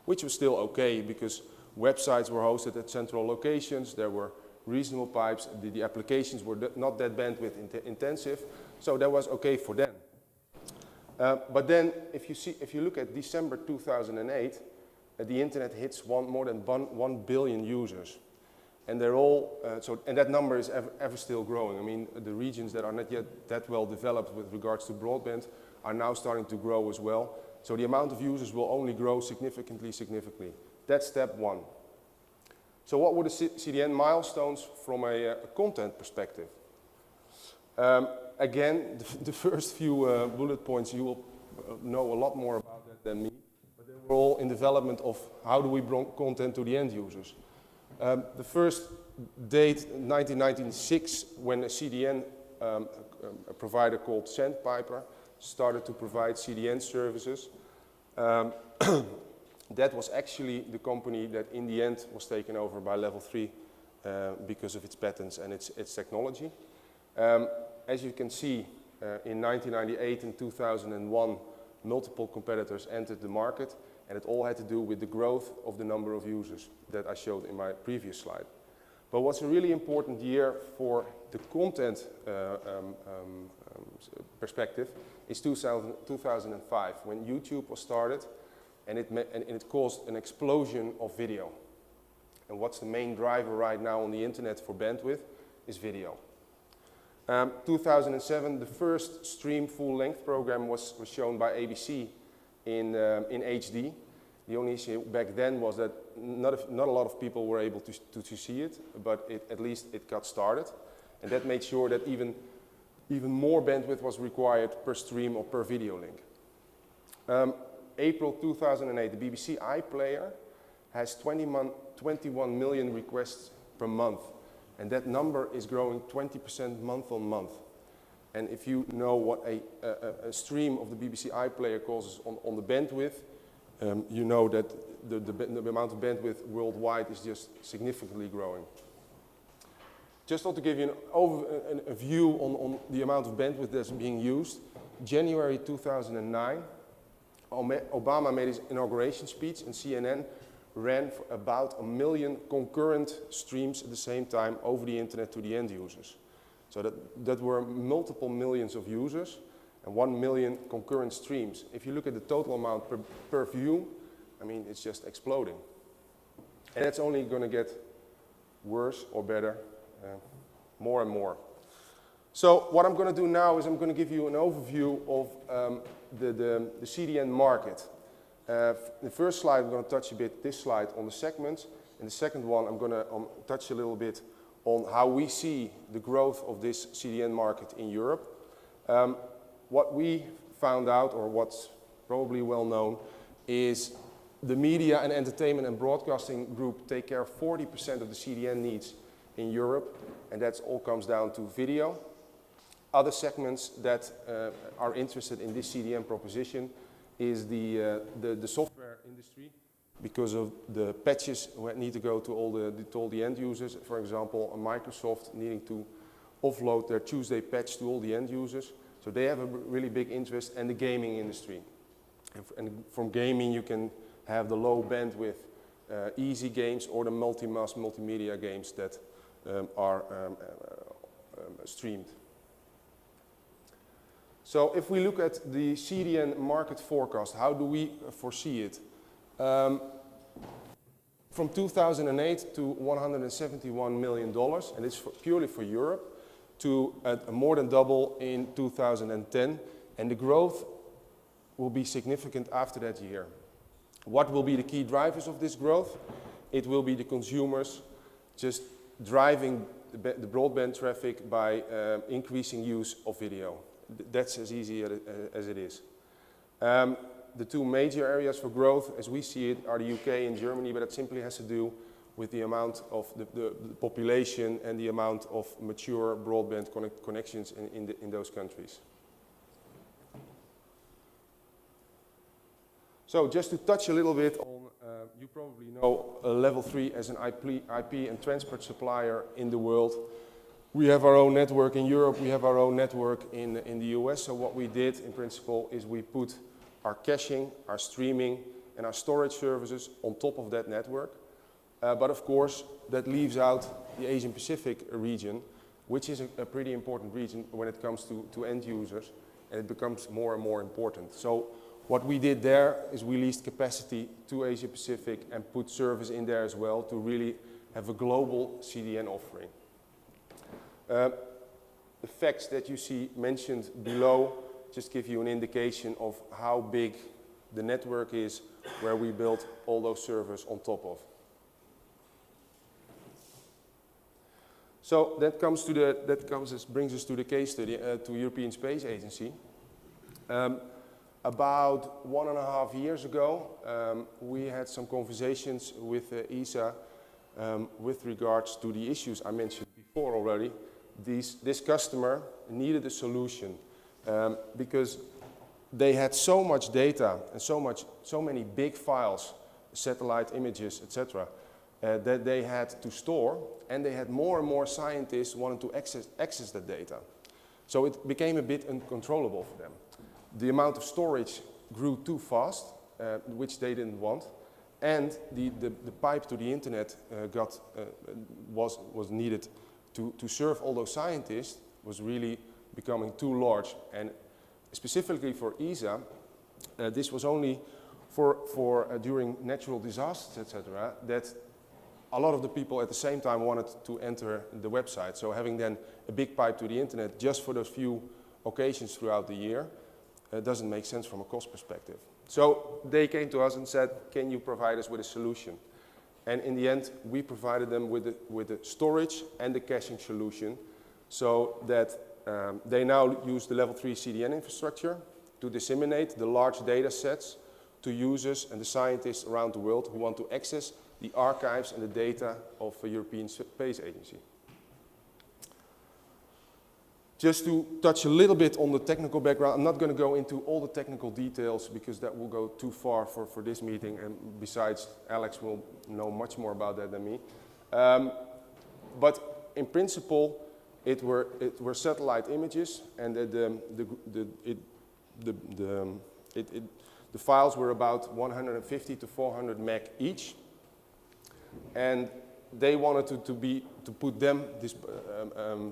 Speaker 3: which was still okay because websites were hosted at central locations, there were reasonable pipes, the applications were not that bandwidth intensive, so that was okay for them. But then if you look at December 2008, the internet hits more than 1 billion users. And they're all, and that number is ever still growing. I mean, the regions that are not yet that well developed with regards to broadband are now starting to grow as well. So the amount of users will only grow significantly. That's step one. So what were the CDN milestones from a content perspective? Again, the first few bullet points, you will know a lot more about that than me. But they were all in development of how do we bring content to the end users. The first date, 1996, when a CDN a provider called Sandpiper started to provide CDN services. That was actually the company that in the end was taken over by Level 3 because of its patents and its technology. As you can see, in 1998 and 2001, multiple competitors entered the market, and it all had to do with the growth of the number of users that I showed in my previous slide. But what's a really important year for the content perspective is 2005, when YouTube was started, and it caused an explosion of video. And what's the main driver right now on the internet for bandwidth is video. 2007, the first stream full-length program was shown by ABC in HD. The only issue back then was that not a lot of people were able to see it, but at least it got started. And that made sure that even even more bandwidth was required per stream or per video link. April 2008, the BBC iPlayer has 21 million requests per month, and that number is growing 20% month on month. And if you know what a stream of the BBC iPlayer causes on the bandwidth, you know that the amount of bandwidth worldwide is just significantly growing. Just want to give you a view on the amount of bandwidth that's being used. January 2009, Obama made his inauguration speech, and CNN ran for about 1 million concurrent streams at the same time over the internet to the end users. So that were multiple millions of users and 1 million concurrent streams. If you look at the total amount per view, I mean, it's just exploding. And it's only going to get worse or better, more and more. So what I'm going to do now is I'm going to give you an overview of the CDN market. The first slide, I'm going to touch a bit this slide on the segments. And the second one, I'm going to touch a little bit on how we see the growth of this CDN market in Europe. What we found out, or what's probably well known, is the media and entertainment and broadcasting group take care of 40% of the CDN needs in Europe, and that all comes down to video. Other segments that are interested in this CDN proposition is the software industry, because of the patches that need to go to all the end users. For example, Microsoft needing to offload their Tuesday patch to all the end users. So they have a really big interest, and the gaming industry. And from gaming you can have the low bandwidth easy games or the multimedia games that are streamed. So if we look at the CDN market forecast, how do we foresee it? From 2008 to $171 million, and it's purely for Europe, to more than double in 2010, and the growth will be significant after that year. What will be the key drivers of this growth? It will be the consumers just driving the broadband traffic by increasing use of video. That's as easy as it is. The two major areas for growth, as we see it, are the UK and Germany, but it simply has to do with the amount of the population and the amount of mature broadband connections in those countries. So just to touch a little bit on, you probably know Level 3 as an IP and transport supplier in the world. We have our own network in Europe, we have our own network in the US. So what we did in principle is we put our caching, our streaming and our storage services on top of that network. But of course that leaves out the Asian Pacific region, which is a pretty important region when it comes to end users, and it becomes more and more important. So what we did there is we leased capacity to Asia Pacific and put service in there as well to really have a global CDN offering. The facts that you see mentioned below just give you an indication of how big the network is where we built all those servers on top of. So that brings us to the case study to European Space Agency. About 1.5 years ago, we had some conversations with ESA with regards to the issues I mentioned before already. This customer needed a solution because they had so much data and so many big files, satellite images, etc., that they had to store, and they had more and more scientists wanting to access that data. So it became a bit uncontrollable for them. The amount of storage grew too fast, which they didn't want, and the pipe to the internet was needed to serve all those scientists was really becoming too large. And specifically for ESA, this was only for during natural disasters, etc., that a lot of the people at the same time wanted to enter the website. So having then a big pipe to the internet just for those few occasions throughout the year doesn't make sense from a cost perspective. So they came to us and said, can you provide us with a solution? And in the end, we provided them with the storage and the caching solution, so that they now use the level 3 CDN infrastructure to disseminate the large data sets to users and the scientists around the world who want to access the archives and the data of the European Space Agency. Just to touch a little bit on the technical background, I'm not going to go into all the technical details because that will go too far for this meeting, and besides, Alex will know much more about that than me. But in principle, it were satellite images, and the files were about 150 to 400 meg each, and they wanted to put them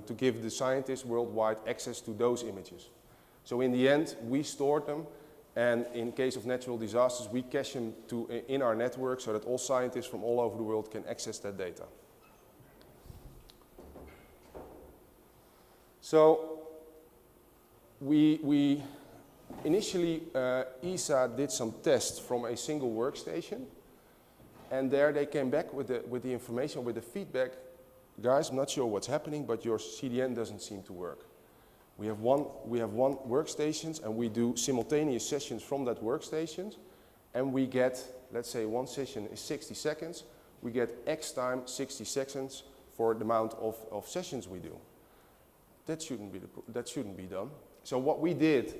Speaker 3: to give the scientists worldwide access to those images. So in the end, we stored them, and in case of natural disasters, we cache them in our network so that all scientists from all over the world can access that data. So we initially, ESA did some tests from a single workstation, and there they came back with the information, with the feedback. Guys, I'm not sure what's happening, but your CDN doesn't seem to work. We have one workstation, and we do simultaneous sessions from that workstation, and we get, let's say one session is 60 seconds, we get X time 60 seconds for the amount of sessions we do. That shouldn't be done. So what we did,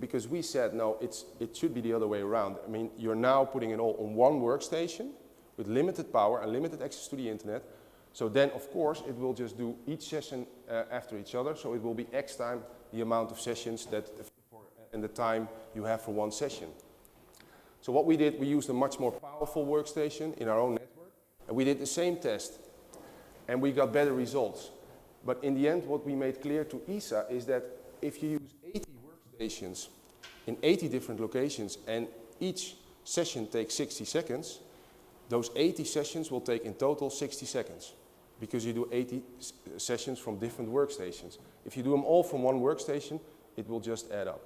Speaker 3: because we said, no, it should be the other way around. I mean, you're now putting it all on one workstation with limited power and limited access to the internet. So then, of course, it will just do each session after each other. So it will be X time the amount of sessions and the time you have for one session. So what we did, we used a much more powerful workstation in our own network. And we did the same test. And we got better results. But in the end, what we made clear to ESA is that if you use 80 workstations in 80 different locations and each session takes 60 seconds, those 80 sessions will take in total 60 seconds because you do 80 sessions from different workstations. If you do them all from one workstation, it will just add up.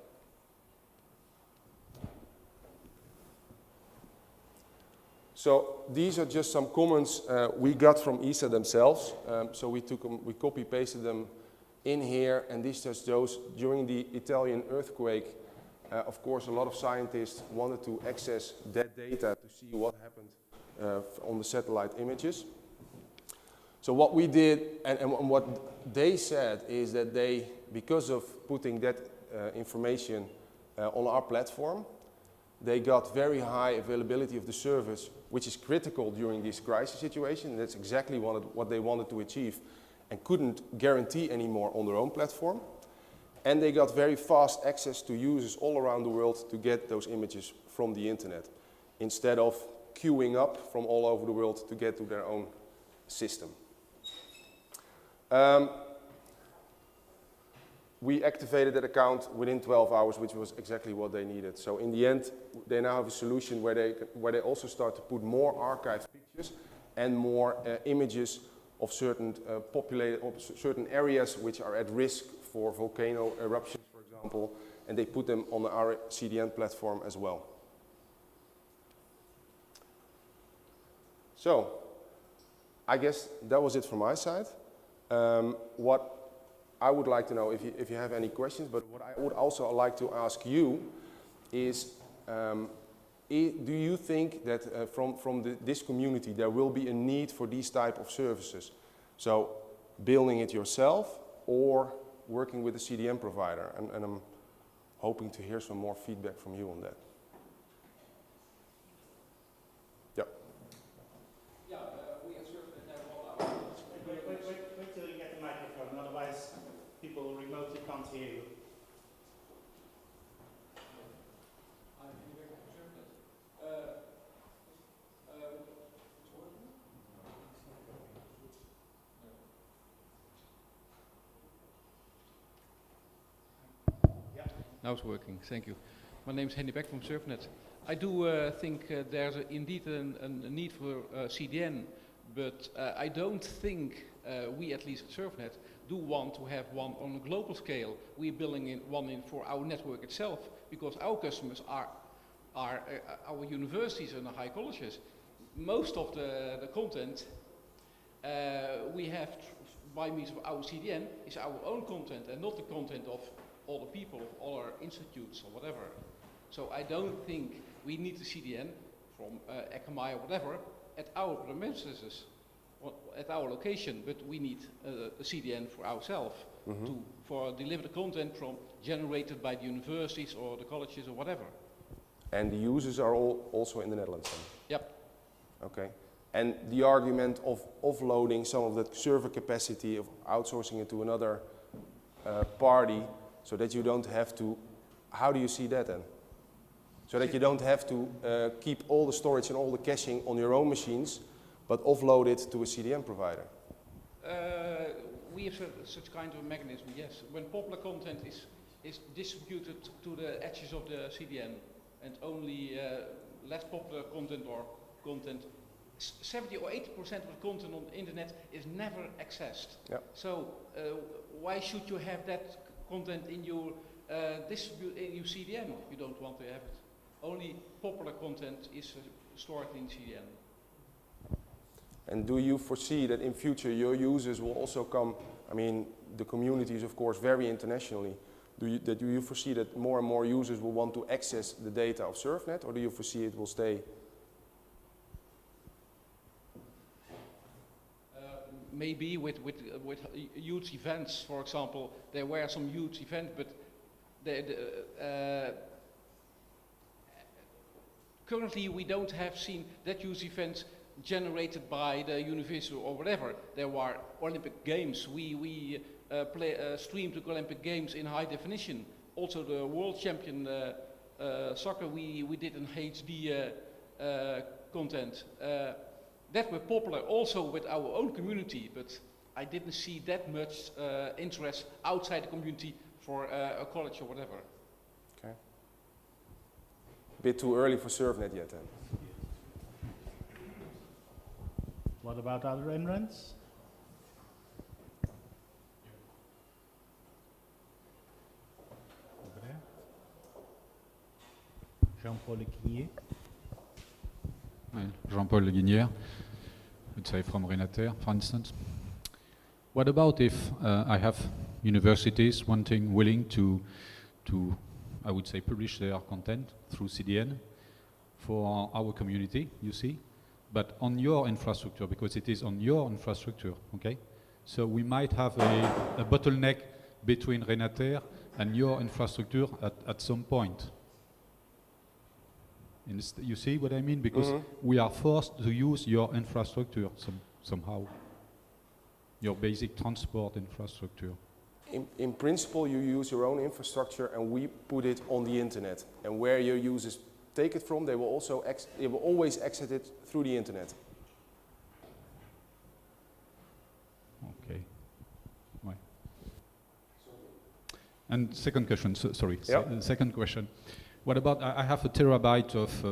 Speaker 3: So these are just some comments we got from ESA themselves. So we took them, we copy-pasted them in here, and this just shows during the Italian earthquake, of course, a lot of scientists wanted to access that data to see what happened on the satellite images. So what we did, and what they said is that they, because of putting that information on our platform, they got very high availability of the service, which is critical during this crisis situation. And that's exactly what they wanted to achieve and couldn't guarantee anymore on their own platform. And they got very fast access to users all around the world to get those images from the internet, instead of queuing up from all over the world to get to their own system. We activated that account within 12 hours, which was exactly what they needed. So in the end, they now have a solution where they also start to put more archived pictures and more images of certain certain areas which are at risk for volcano eruptions, for example, and they put them on our CDN platform as well. So, I guess that was it from my side. What I would like to know, if you have any questions, but what I would also like to ask you is, do you think that from this community there will be a need for these type of services? So building it yourself or working with a CDN provider? And I'm hoping to hear some more feedback from you on that. Yeah.
Speaker 4: Yeah, we at SurfNet have all our...
Speaker 1: Wait till you get the microphone, otherwise people remotely can't hear you.
Speaker 4: Now it's working, thank you. My name is Henny Beck from SurfNet. I do think there's indeed a need for CDN, but I don't think we, at least at SurfNet, do want to have one on a global scale. We're building one in for our network itself, because our customers are our universities and the high colleges. Most of the content we have by means of our CDN is our own content and not the content of other people, of other institutes or whatever. So I don't think we need the CDN from Akamai or whatever at our premises, or at our location, but we need a CDN for ourselves for deliver the content from generated by the universities or the colleges or whatever.
Speaker 3: And the users are all also in the Netherlands then?
Speaker 4: Yep.
Speaker 3: Okay. And the argument of offloading some of the server capacity, of outsourcing it to another party, so that you don't have to, how do you see that then? So that you don't have to keep all the storage and all the caching on your own machines, but offload it to a CDN provider?
Speaker 4: We have such kind of a mechanism, yes. When popular content is distributed to the edges of the CDN, and only less popular content or content, 70 or 80% of the content on the internet is never accessed.
Speaker 3: Yep.
Speaker 4: So why should you have that content in your CDN? You don't want to have it. Only popular content is stored in CDN.
Speaker 3: And do you foresee that in future your users will also come, I mean, the community is of course very internationally. Do you foresee that more and more users will want to access the data of SurfNet, or do you foresee it will stay?
Speaker 4: Maybe with huge events, for example, there were some huge events, but currently we don't have seen that huge events generated by the university or whatever. There were Olympic Games. We streamed the Olympic Games in high definition. Also the world champion soccer we did in HD content. That were popular also with our own community, but I didn't see that much interest outside the community for a college or whatever.
Speaker 3: Okay. A bit too early for SurfNet yet then.
Speaker 1: What about other entrants? Over there. Jean-Paul Guignier.
Speaker 5: Jean-Paul Guignier, let's say from Renater, for instance. What about if I have universities willing to, I would say, publish their content through CDN for our community, you see, but on your infrastructure, because it is on your infrastructure, okay? So we might have a bottleneck between Renater and your infrastructure at some point. You see what I mean? Because we are forced to use your infrastructure somehow, your basic transport infrastructure.
Speaker 3: In principle, you use your own infrastructure and we put it on the internet. And where your users take it from, they will also they will always exit it through the internet.
Speaker 5: Okay. Right. And second question, sorry.
Speaker 3: Yep.
Speaker 5: Second question. What about, I have a terabyte of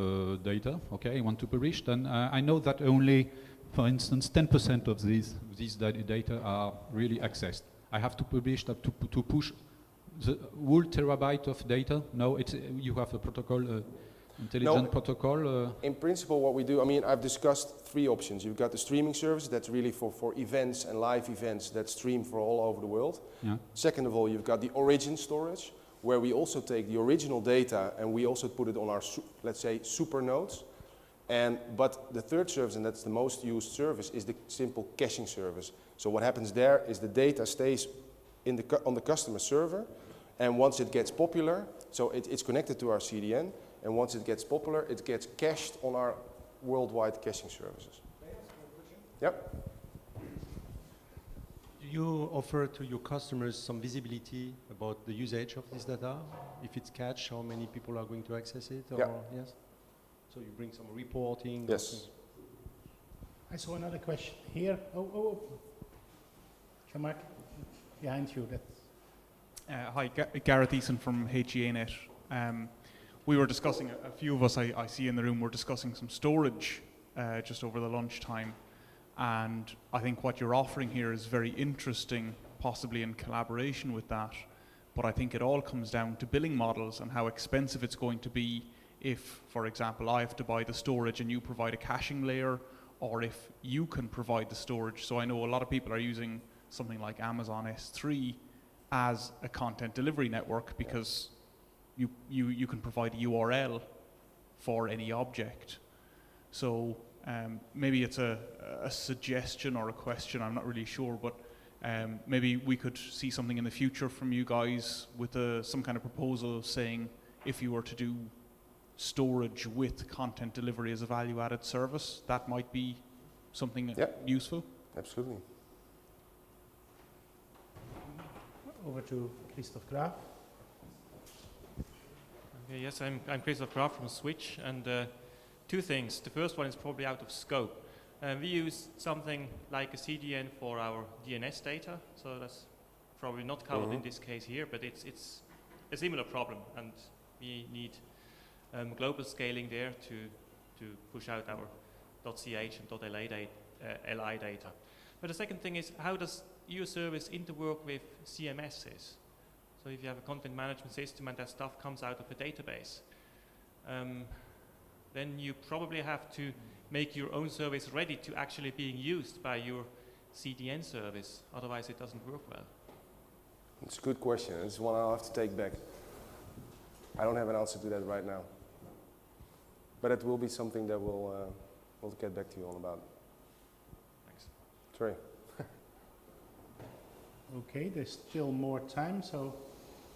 Speaker 5: data, okay, I want to publish, then I know that only, for instance, 10% of these data are really accessed. I have to publish that to push the whole terabyte of data? No, you have a protocol, intelligent protocol?
Speaker 3: In principle, what we do, I mean, I've discussed three options. You've got the streaming service, that's really for events and live events that stream for all over the world.
Speaker 5: Yeah.
Speaker 3: Second of all, you've got the origin storage, where we also take the original data and we also put it on our, let's say, super nodes. But the third service, and that's the most used service, is the simple caching service. So what happens there is the data stays on the customer server, and once it gets popular, so it's connected to our CDN, and once it gets popular, it gets cached on our worldwide caching services.
Speaker 2: May I ask you a question?
Speaker 3: Yep.
Speaker 2: Do you offer to your customers some visibility about the usage of this data? If it's cached, how many people are going to access it? Or
Speaker 3: Yeah.
Speaker 2: Yes? So you bring some reporting?
Speaker 3: Yes.
Speaker 1: I saw another question here. Oh. Jean-Marc, behind you.
Speaker 6: Hi, Gareth Eason from HEANet. We were discussing, a few of us I see in the room, were discussing some storage just over the lunchtime. And I think what you're offering here is very interesting, possibly in collaboration with that. But I think it all comes down to billing models and how expensive it's going to be if, for example, I have to buy the storage and you provide a caching layer, or if you can provide the storage. So I know a lot of people are using something like Amazon S3 as a content delivery network, because you can provide a URL for any object. So maybe it's a suggestion or a question, I'm not really sure, but maybe we could see something in the future from you guys with some kind of proposal saying if you were to do storage with content delivery as a value-added service, that might be something useful.
Speaker 3: Absolutely.
Speaker 1: Over to Christoph Graaf.
Speaker 7: Okay, yes, I'm Christoph Graf from Switch, and two things. The first one is probably out of scope. We use something like a CDN for our DNS data, so that's probably not covered in this case here, but it's a similar problem, and we need global scaling there to push out our .ch and .li data. But the second thing is, how does your service interwork with CMSs? So if you have a content management system and that stuff comes out of a database, then you probably have to make your own service ready to actually being used by your CDN service. Otherwise, it doesn't work well.
Speaker 3: It's a good question. It's one I'll have to take back. I don't have an answer to that right now. But it will be something that we'll get back to you on about.
Speaker 7: Thanks.
Speaker 3: Sorry.
Speaker 1: Okay, there's still more time, so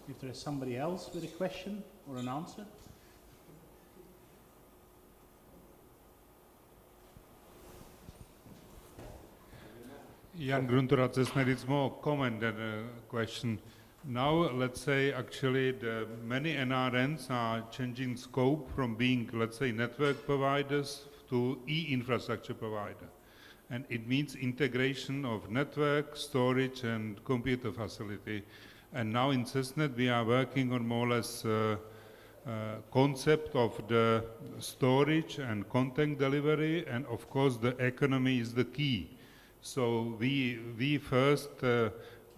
Speaker 1: if there is somebody else with a question or an answer.
Speaker 8: Jan Grunter at Zesmed, it's more a comment than a question. Now, let's say, actually, many NRNs are changing scope from being, let's say, network providers to e-infrastructure provider. And it means integration of network, storage, and computer facility. And now in CESNET, we are working on more or less concept of the storage and content delivery, and of course, the economy is the key. So we first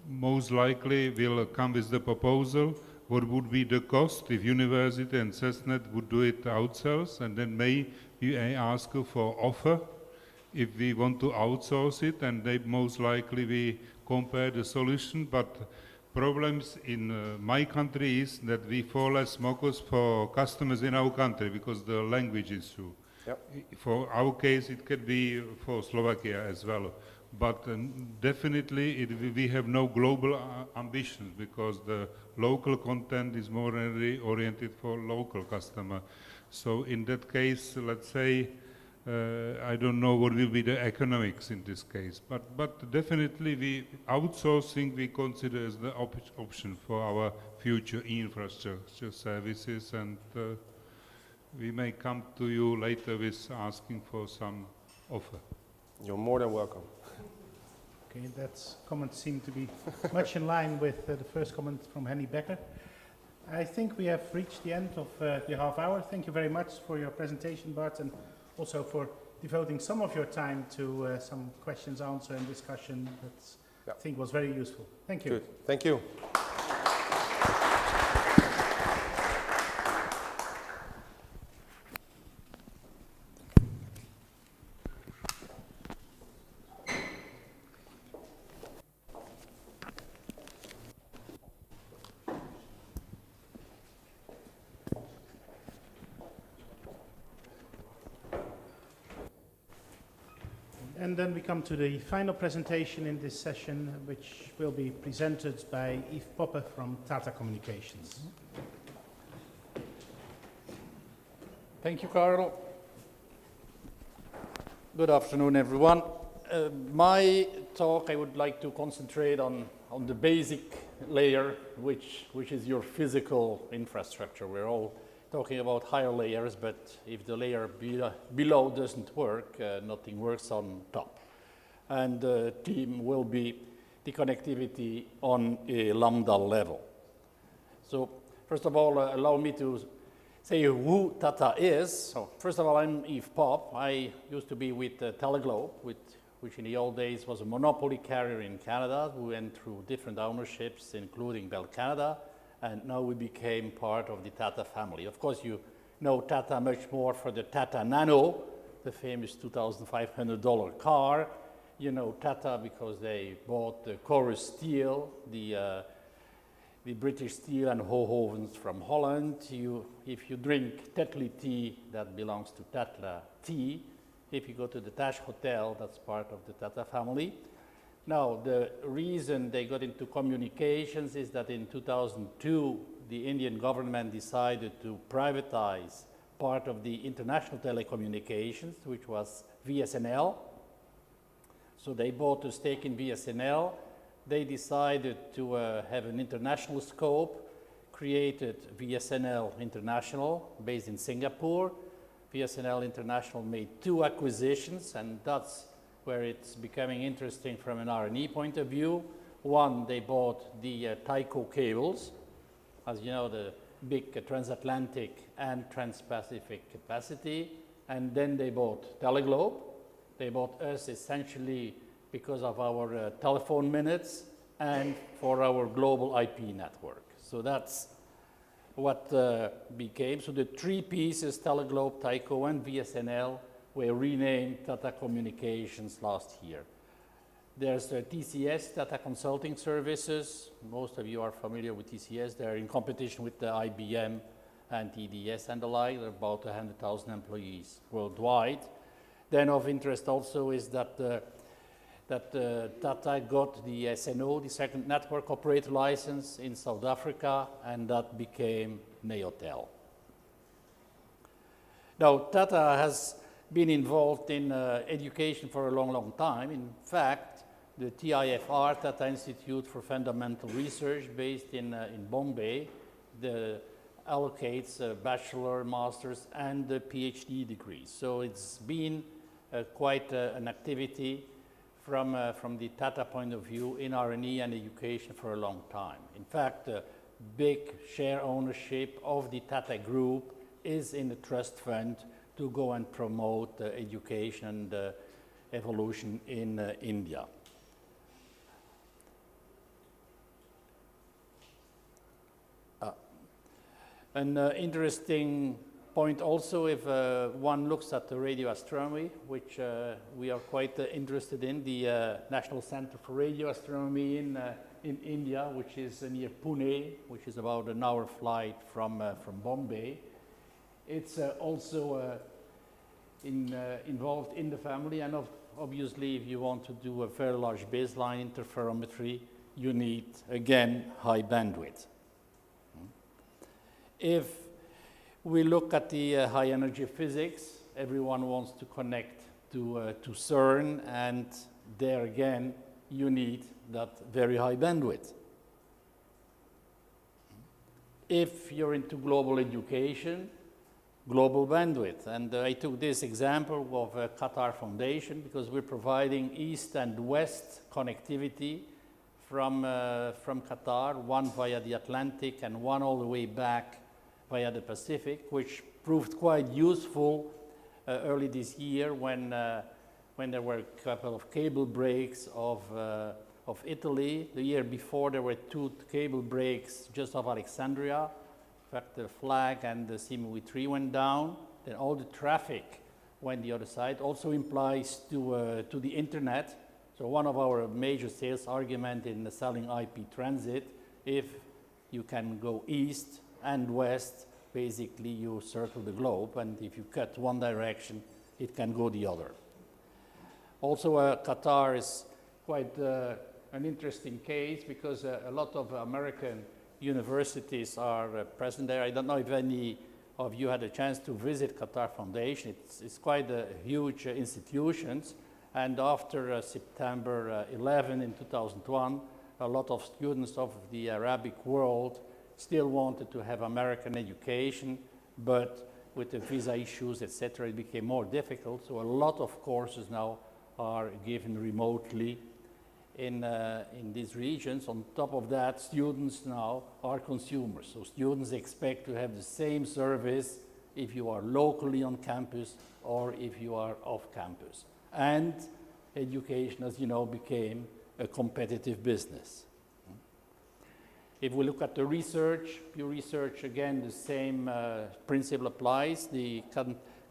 Speaker 8: most likely will come with the proposal what would be the cost if university and CESNET would do it ourselves, and then may we ask for offer if we want to outsource it, and they most likely we compare the solution. But problems in my country is that we fall less focus for customers in our country because the language issue.
Speaker 3: Yep.
Speaker 8: For our case, it could be for Slovakia as well. But definitely we have no global ambitions because the local content is more oriented for local customer. So in that case, let's say, I don't know what will be the economics in this case, but definitely outsourcing we consider as the option for our future infrastructure services, and we may come to you later with asking for some offer.
Speaker 3: You're more than welcome.
Speaker 1: Okay, that comment seemed to be much in line with the first comment from Henny Becker. I think we have reached the end of the half hour. Thank you very much for your presentation, Bart, and also for devoting some of your time to some questions, answer, and discussion that I think was very useful. Thank you.
Speaker 3: Good. Thank you.
Speaker 1: And then we come to the final presentation in this session, which will be presented by Yves Poppe from Tata Communications.
Speaker 9: Thank you, Karel. Good afternoon, everyone. My talk, I would like to concentrate on the basic layer, which is your physical infrastructure. We're all talking about higher layers, but if the layer below doesn't work, nothing works on top. And the theme will be the connectivity on a lambda level. So first of all, allow me to say who Tata is. So first of all, I'm Yves Poppe. I used to be with Teleglobe, which in the old days was a monopoly carrier in Canada. We went through different ownerships, including Bell Canada, and now we became part of the Tata family. Of course, you know Tata much more for the Tata Nano, the famous $2,500 car. you know Tata because they bought the Chorus Steel, the British Steel and Hohovens from Holland. If you drink Tetley tea, that belongs to Tatla Tea. If you go to the Taj Hotel, that's part of the Tata family. Now, the reason they got into communications is that in 2002, the Indian government decided to privatize part of the international telecommunications, which was VSNL. So they bought a stake in VSNL. They decided to have an international scope, created VSNL International, based in Singapore. VSNL International made 2 acquisitions, and that's where it's becoming interesting from an R&E point of view. One, they bought the Tyco cables, as you know, the big transatlantic and trans-Pacific capacity, and then they bought Teleglobe. They bought us essentially because of our telephone minutes and for our global IP network. So that's what became. So the 3 pieces, Teleglobe, Tyco, and VSNL, were renamed Tata Communications last year. There's TCS, Tata Consulting Services. Most of you are familiar with TCS. They're in competition with the IBM and TDS and the like. They're about 100,000 employees worldwide. Then of interest also is that Tata got the SNO, the Second Network Operator License in South Africa, and that became Neotel. Now, Tata has been involved in education for a long, long time. In fact, the TIFR, Tata Institute for Fundamental Research, based in Bombay, allocates a bachelor, master's, and a PhD degree. So it's been quite an activity from the Tata point of view in R&E and education for a long time. In fact, big share ownership of the Tata Group is in the trust fund to go and promote education and evolution in India. An interesting point also, if one looks at the radio astronomy, which we are quite interested in, the National Center for Radio Astronomy in India, which is near Pune, which is about an hour flight from Bombay. It's also involved in the family, and obviously if you want to do a very large baseline interferometry, you need, again, high bandwidth. If we look at the high energy physics, everyone wants to connect to CERN, and there again, you need that very high bandwidth. If you're into global education, global bandwidth. And I took this example of Qatar Foundation because we're providing east and west connectivity from Qatar, one via the Atlantic and one all the way back via the Pacific, which proved quite useful early this year when there were a couple of cable breaks of Italy. The year before, there were 2 cable breaks just off Alexandria. In fact, the flag and the CMV3 went down. Then all the traffic went the other side. Also implies to the internet. So one of our major sales argument in selling IP transit, if you can go east and west, basically you circle the globe, and if you cut one direction, it can go the other. Also, Qatar is quite an interesting case because a lot of American universities are present there. I don't know if any of you had a chance to visit Qatar Foundation. It's quite a huge institution, and after September 11 in 2001, a lot of students of the Arabic world still wanted to have American education, but with the visa issues, etc., it became more difficult. So a lot of courses now are given remotely in these regions. On top of that, students now are consumers. So students expect to have the same service if you are locally on campus or if you are off campus. And education, as you know, became a competitive business. If we look at the research, pure research, again, the same principle applies. The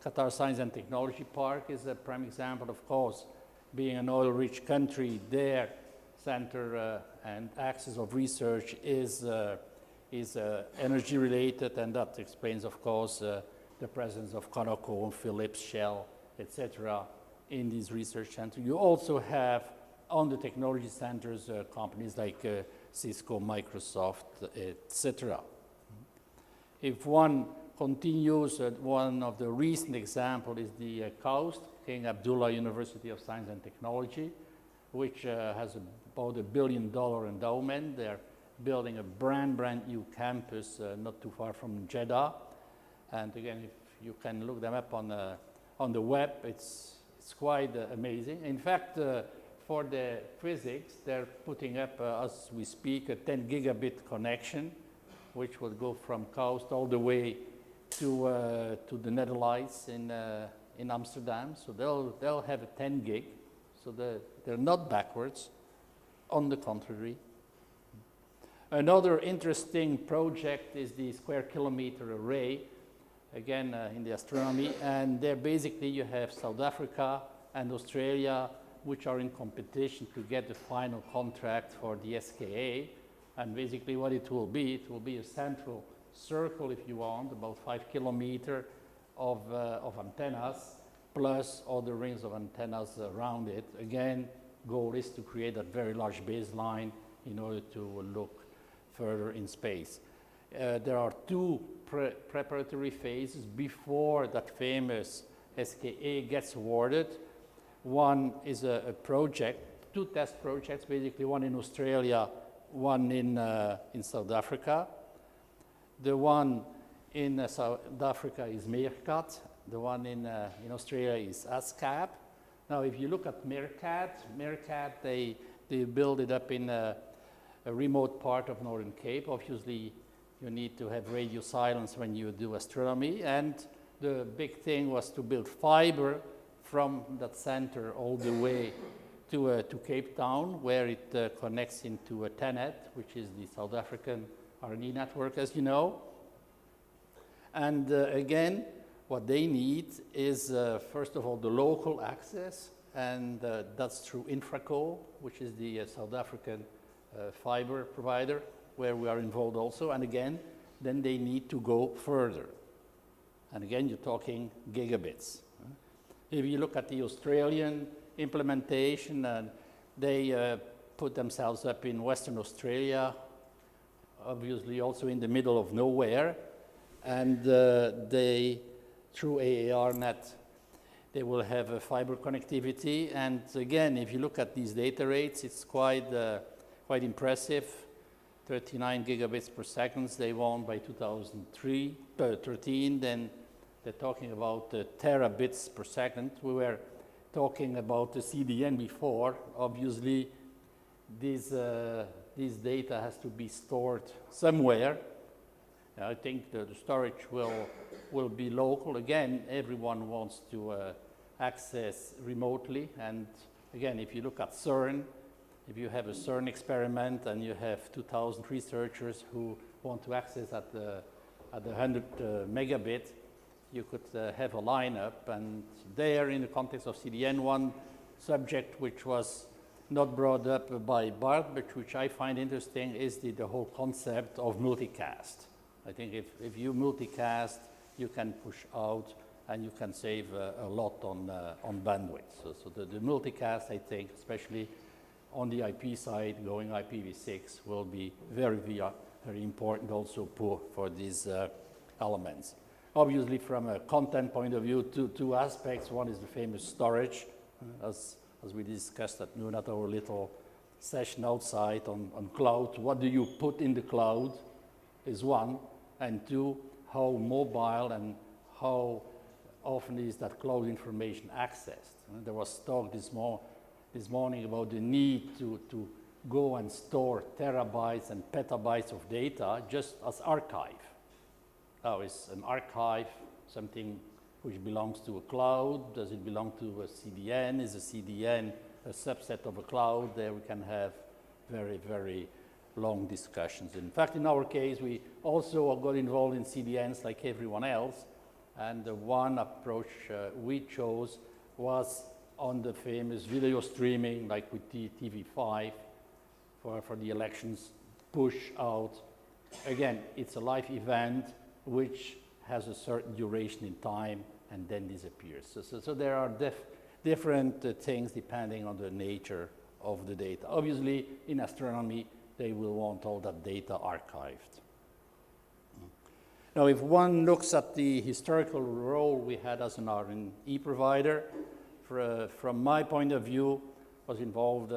Speaker 9: Qatar Science and Technology Park is a prime example. Of course, being an oil-rich country, their center and axis of research is energy related, and that explains, of course, the presence of Conoco, Philips, Shell, etc. in these research centers. You also have on the technology centers companies like Cisco, Microsoft, etc. If one continues, one of the recent examples is the KAUST, King Abdullah University of Science and Technology, which has about $1 billion endowment. They're building a brand new campus not too far from Jeddah. And again, if you can look them up on the web, it's quite amazing. In fact, for the physics, they're putting up, as we speak, a 10 gigabit connection, which will go from KAUST all the way to the Netherlands in Amsterdam. So they'll have a 10 gig. So they're not backwards, on the contrary. Another interesting project is the square kilometer array, again in the astronomy, and there basically you have South Africa and Australia, which are in competition to get the final contract for the SKA. And basically what it will be a central circle, if you want, about 5 kilometers of antennas, plus other rings of antennas around it. Again, goal is to create a very large baseline in order to look further in space. There are two preparatory phases before that famous SKA gets awarded. One is a project, two test projects, basically one in Australia, one in South Africa. The one in South Africa is Meerkat. The one in Australia is ASCAP. Now, if you look at Meerkat, they build it up in a remote part of Northern Cape. Obviously, you need to have radio silence when you do astronomy. And the big thing was to build fiber from that center all the way to Cape Town, where it connects into a TENET, which is the South African R&D network, as you know. And again, what they need is, first of all, the local access, and that's through Infraco, which is the South African fiber provider, where we are involved also. And again, then they need to go further. And again, you're talking gigabits. If you look at the Australian implementation, they put themselves up in Western Australia, obviously also in the middle of nowhere, and they, through AARNet, they will have a fiber connectivity. And again, if you look at these data rates, it's quite impressive. 39 gigabits per second they want by 2013. Then they're talking about terabits per second. We were talking about the CDN before. Obviously, this data has to be stored somewhere. I think the storage will be local. Again, everyone wants to access remotely. And again, if you look at CERN, if you have a CERN experiment and you have 2,000 researchers who want to access at the 100 megabit, you could have a lineup. And there, in the context of CDN, one subject which was not brought up by Bart, but which I find interesting, is the whole concept of multicast. I think if you multicast, you can push out and you can save a lot on bandwidth. So the multicast, I think, especially on the IP side, going IPv6 will be very important also for these elements. Obviously, from a content point of view, two aspects. One is the famous storage, as we discussed at noon at our little session outside on cloud. What do you put in the cloud is one, and two, how mobile and how often is that cloud information accessed. And there was talk this morning about the need to go and store terabytes and petabytes of data just as archive. Now, is an archive something which belongs to a cloud? Does it belong to a CDN? Is a CDN a subset of a cloud? There we can have very long discussions. In fact, in our case, we also got involved in CDNs like everyone else. And the one approach we chose was on the famous video streaming, like with TV5 for the elections, push out. Again, it's a live event which has a certain duration in time and then disappears. So there are different things depending on the nature of the data. Obviously, in astronomy, they will want all that data archived. Now, if one looks at the historical role we had as an R&E provider, from my point of view, was involved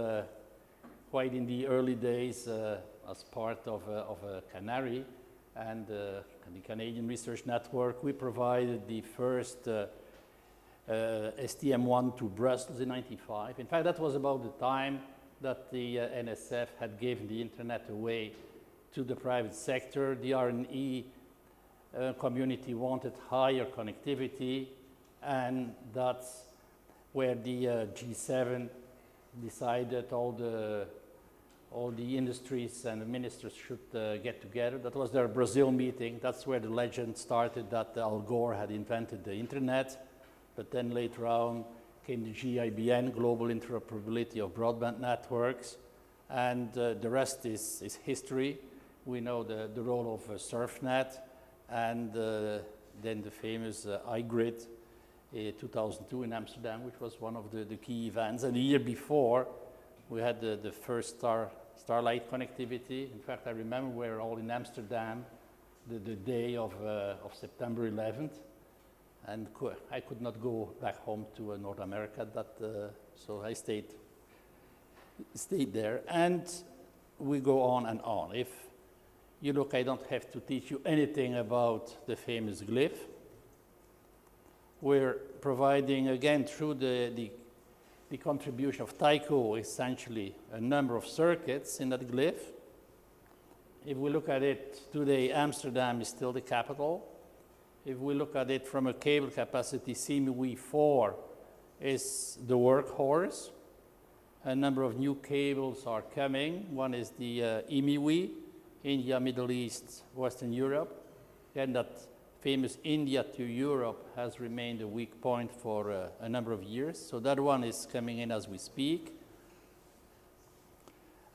Speaker 9: quite in the early days as part of a Canary and the Canadian Research Network. We provided the first STM1 to Brussels in '95. In fact, that was about the time that the NSF had given the internet away to the private sector. The R&E community wanted higher connectivity, and that's where the G7 decided all the industries and the ministers should get together. That was their Brazil meeting. That's where the legend started that Al Gore had invented the internet. But then later on came the GIBN, Global Interoperability of Broadband Networks, and the rest is history. We know the role of SurfNet, and then the famous iGrid 2002 in Amsterdam, which was one of the key events. And the year before, we had the first Starlight connectivity. In fact, I remember we were all in Amsterdam the day of September 11th. And I could not go back home to North America, so I stayed there. And we go on and on. If you look, I don't have to teach you anything about the famous glyph. We're providing, again, through the contribution of Tycho, essentially a number of circuits in that glyph. If we look at it today, Amsterdam is still the capital. If we look at it from a cable capacity, CME4 is the workhorse. A number of new cables are coming. One is the EMIWI, India, Middle East, Western Europe. And that famous India to Europe has remained a weak point for a number of years. So that one is coming in as we speak.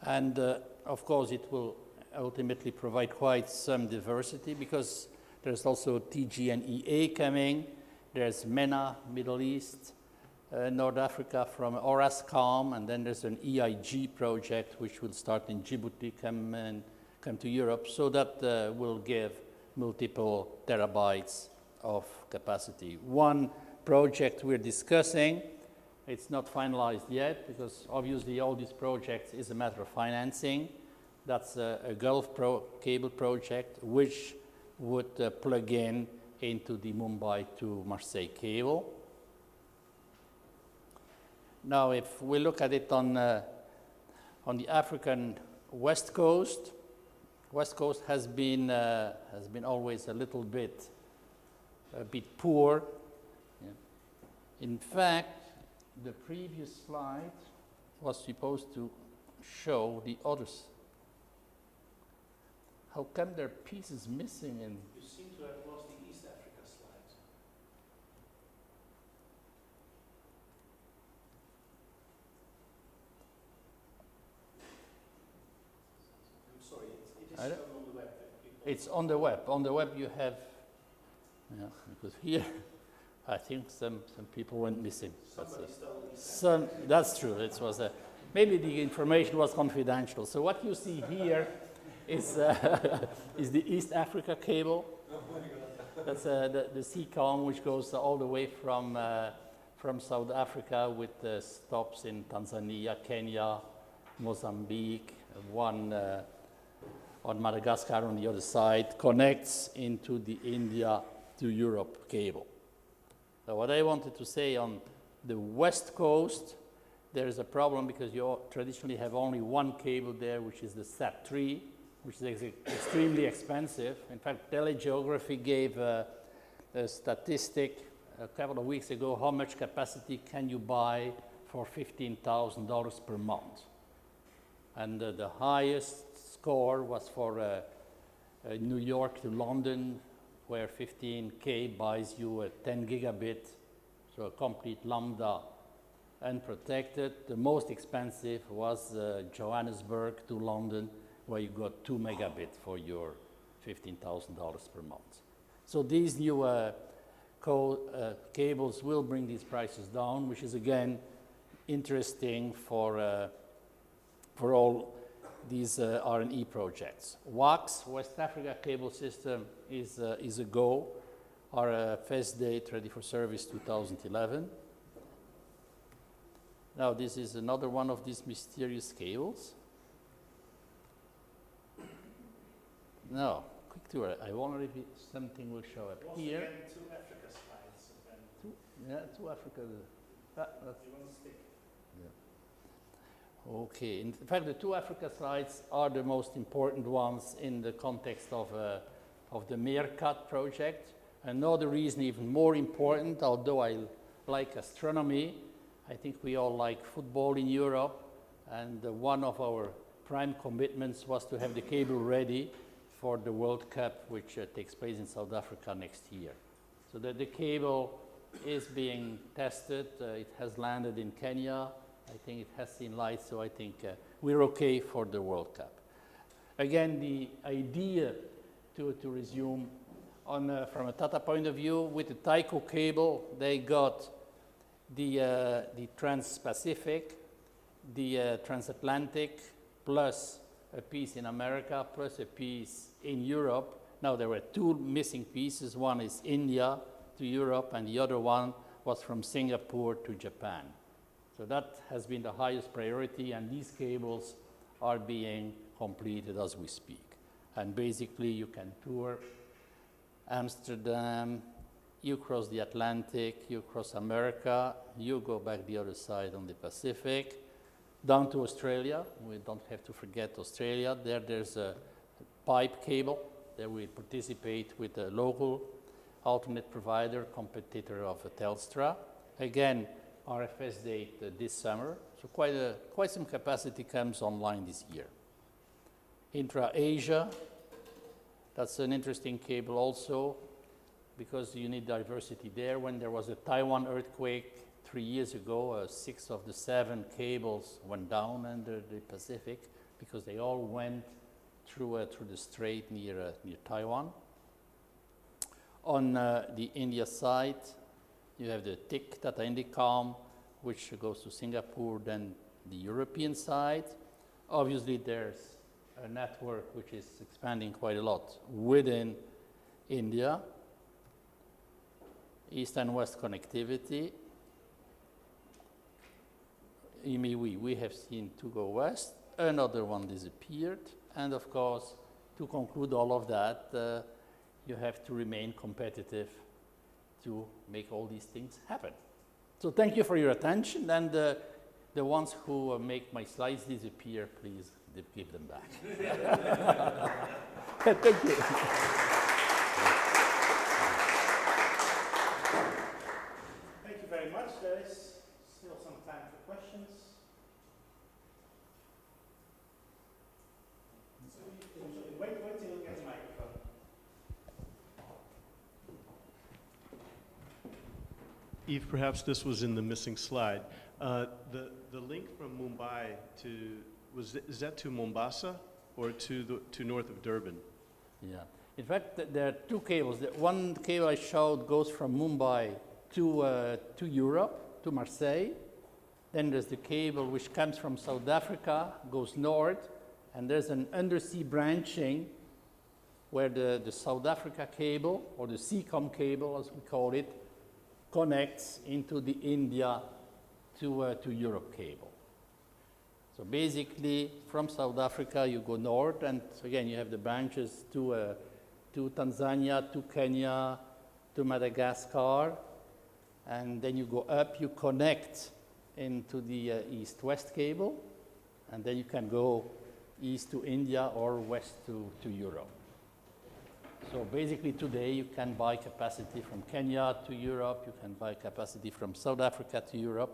Speaker 9: And of course, it will ultimately provide quite some diversity because there's also TGNEA coming. There's MENA, Middle East, North Africa from Orascom, and then there's an EIG project which will start in Djibouti, come to Europe. So that will give multiple terabytes of capacity. One project we're discussing, it's not finalized yet because obviously all these projects is a matter of financing. That's a Gulf cable project which would plug into the Mumbai to Marseille cable. Now, if we look at it on the African West Coast has been always a bit poor. Yeah. In fact, the previous slide was supposed to show the others. How come there are pieces missing? And
Speaker 1: you seem to have lost the East Africa slide. I'm sorry, it is shown on the web.
Speaker 9: It's on the web. On the web you have, yeah, because here I think some people went missing.
Speaker 1: Somebody stole it.
Speaker 9: That's true. It was maybe the information was confidential. So what you see here is the East Africa cable. That's the CCOM, which goes all the way from South Africa with stops in Tanzania, Kenya, Mozambique, one on Madagascar on the other side, connects into the India to Europe cable. So what I wanted to say on the West Coast, there is a problem because you traditionally have only one cable there, which is the SAT3, which is extremely expensive. In fact, Telegeography gave a statistic a couple of weeks ago, how much capacity can you buy for $15,000 per month? And the highest score was for New York to London, where 15K buys you a 10 gigabit, so a complete lambda unprotected. The most expensive was Johannesburg to London, where you got 2 megabit for your $15,000 per month. So these new cables will bring these prices down, which is again interesting for all these R&E projects. WACS, West Africa Cable System, is a go. Our first date ready for service 2011. Now this is another one of these mysterious cables. Now, quick tour. I wonder if something will show up here.
Speaker 1: Again, 2 Africa slides.
Speaker 9: Two Africa. Okay, in fact the 2 Africa slides are the most important ones in the context of the Meerkat project. Another reason even more important, although I like astronomy, I think we all like football in Europe, and one of our prime commitments was to have the cable ready for the World Cup, which takes place in South Africa next year. So the cable is being tested. It has landed in Kenya. I think it has seen light, so I think we're okay for the World Cup. Again, the idea to resume from a Tata point of view, with the Tyco cable, they got the Trans-Pacific, the Transatlantic, plus a piece in America, plus a piece in Europe. Now there were 2 missing pieces. One is India to Europe, and the other one was from Singapore to Japan. So that has been the highest priority, and these cables are being completed as we speak. And basically you can tour Amsterdam, you cross the Atlantic, you cross America, you go back the other side on the Pacific, down to Australia. We don't have to forget Australia. There's a pipe cable. There we participate with a local alternate provider, competitor of Telstra. Again, RFS date this summer, so quite some capacity comes online this year. Intra-Asia, that's an interesting cable also, because you need diversity there. When there was a Taiwan earthquake 3 years ago, 6 of the 7 cables went down under the Pacific, because they all went through the strait near Taiwan. On the India side, you have the TIC, Tata Indicom, which goes to Singapore, then the European side. Obviously, there's a network which is expanding quite a lot within India. East and West connectivity. We have seen 2 go west, another one disappeared, and of course, to conclude all of that, you have to remain competitive to make all these things happen. So thank you for your attention, and the ones who make my slides disappear, please give them back. Thank you.
Speaker 1: Thank you very much. There is still some time for questions. Wait till you get the microphone.
Speaker 10: Yves, perhaps this was in the missing slide. The link from Mumbai to, is that to Mombasa or to north of Durban?
Speaker 9: Yeah. In fact, there are 2 cables. The one cable I showed goes from Mumbai to Europe, to Marseille. Then there's the cable which comes from South Africa, goes north, and there's an undersea branching where the South Africa cable, or the CCOM cable as we call it, connects into the India to Europe cable. So basically, from South Africa, you go north, and again, you have the branches to Tanzania, to Kenya, to Madagascar, and then you go up, you connect into the east-west cable, and then you can go east to India or west to Europe. So basically today you can buy capacity from Kenya to Europe, you can buy capacity from South Africa to Europe.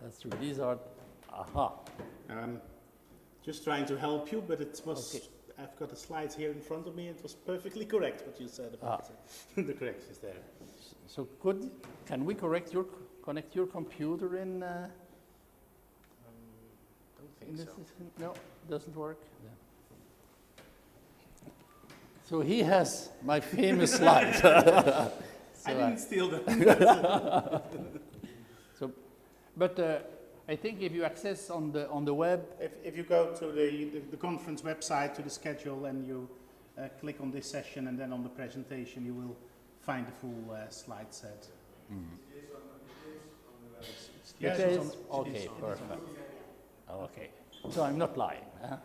Speaker 9: That's true. These are,
Speaker 1: Just trying to help you, but it was,
Speaker 9: okay.
Speaker 1: I've got the slides here in front of me. It was perfectly correct what you said about the corrections there.
Speaker 9: So can we correct your connect your computer in?
Speaker 1: Don't
Speaker 9: In
Speaker 1: think
Speaker 9: the
Speaker 1: so.
Speaker 9: system? No, doesn't work. Yeah. So he has my famous slides.
Speaker 1: I didn't steal them.
Speaker 9: So, but I think if you access on the web,
Speaker 1: If you go to the conference website, to the schedule, and you click on this session and then on the presentation, you will find the full slide set. Yes,
Speaker 9: it
Speaker 1: it's
Speaker 9: is?
Speaker 1: on- it
Speaker 9: Okay,
Speaker 1: is on-
Speaker 9: perfect. Okay, so I'm not lying. Huh?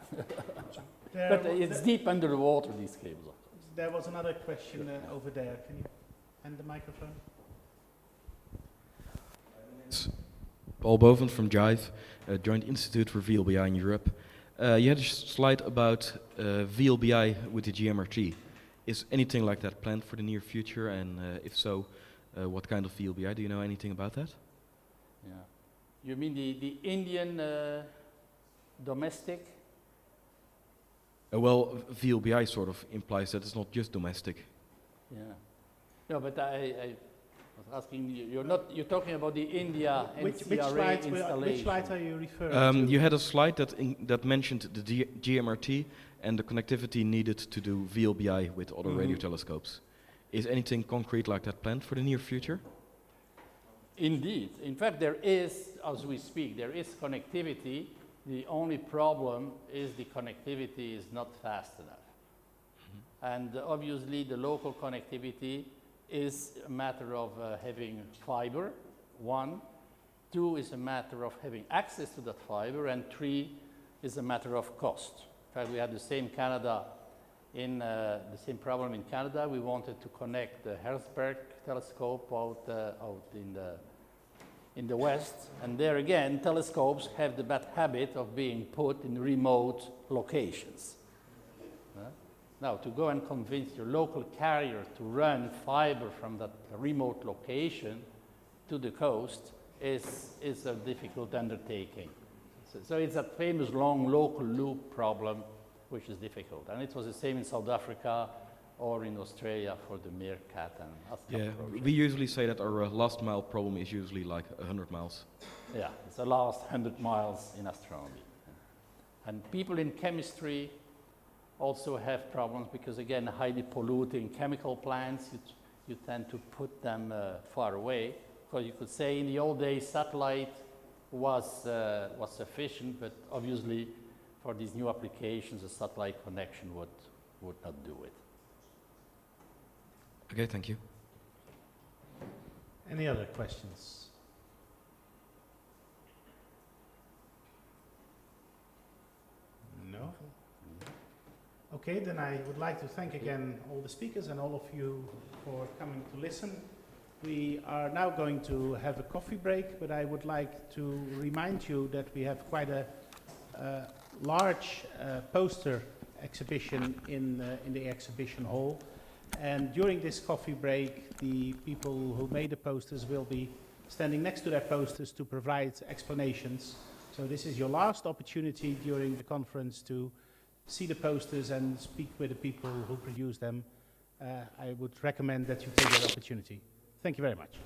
Speaker 1: There
Speaker 9: But
Speaker 1: wa-
Speaker 9: it's deep under the water, these cables, of course.
Speaker 1: There was another question over there. Can you hand the microphone?
Speaker 11: Paul Boven from Jive, Joint Institute for VLBI in Europe. You had a slide about VLBI with the GMRT. Is anything like that planned for the near future? And if so, what kind of VLBI? Do you know anything about that?
Speaker 9: Yeah. You mean the Indian domestic?
Speaker 11: Well, VLBI sort of implies that it's not just domestic.
Speaker 9: Yeah. No, but I was asking you, you're talking about the India NCRA installation.
Speaker 1: Which slide are you referring to?
Speaker 11: You had a slide that mentioned the GMRT and the connectivity needed to do VLBI with other radio telescopes. Is anything concrete like that planned for the near future?
Speaker 9: Indeed. In fact, there is, as we speak, there is connectivity. The only problem is the connectivity is not fast enough. And obviously, the local connectivity is a matter of having fiber, one. Two is a matter of having access to that fiber. And three is a matter of cost. In fact, we had the same problem in Canada. We wanted to connect the Herzberg telescope out in the west, and there again, telescopes have the bad habit of being put in remote locations. Now, to go and convince your local carrier to run fiber from that remote location to the coast is a difficult undertaking. So it's that famous long local loop problem, which is difficult. And it was the same in South Africa or in Australia for the Meerkat and Ascap project.
Speaker 11: We usually say that our last mile problem is usually like 100 miles.
Speaker 9: Yeah, it's the last 100 miles in astronomy. And people in chemistry also have problems because, again, highly polluting chemical plants, you tend to put them far away. Because you could say in the old days, satellite was sufficient, but obviously for these new applications, a satellite connection would not do it.
Speaker 11: Okay, thank you.
Speaker 1: Any other questions? No? Okay, then I would like to thank again all the speakers and all of you for coming to listen. We are now going to have a coffee break, but I would like to remind you that we have quite a large poster exhibition in the exhibition hall. And during this coffee break, the people who made the posters will be standing next to their posters to provide explanations. So this is your last opportunity during the conference to see the posters and speak with the people who produce them. I would recommend that you take that opportunity. Thank you very much.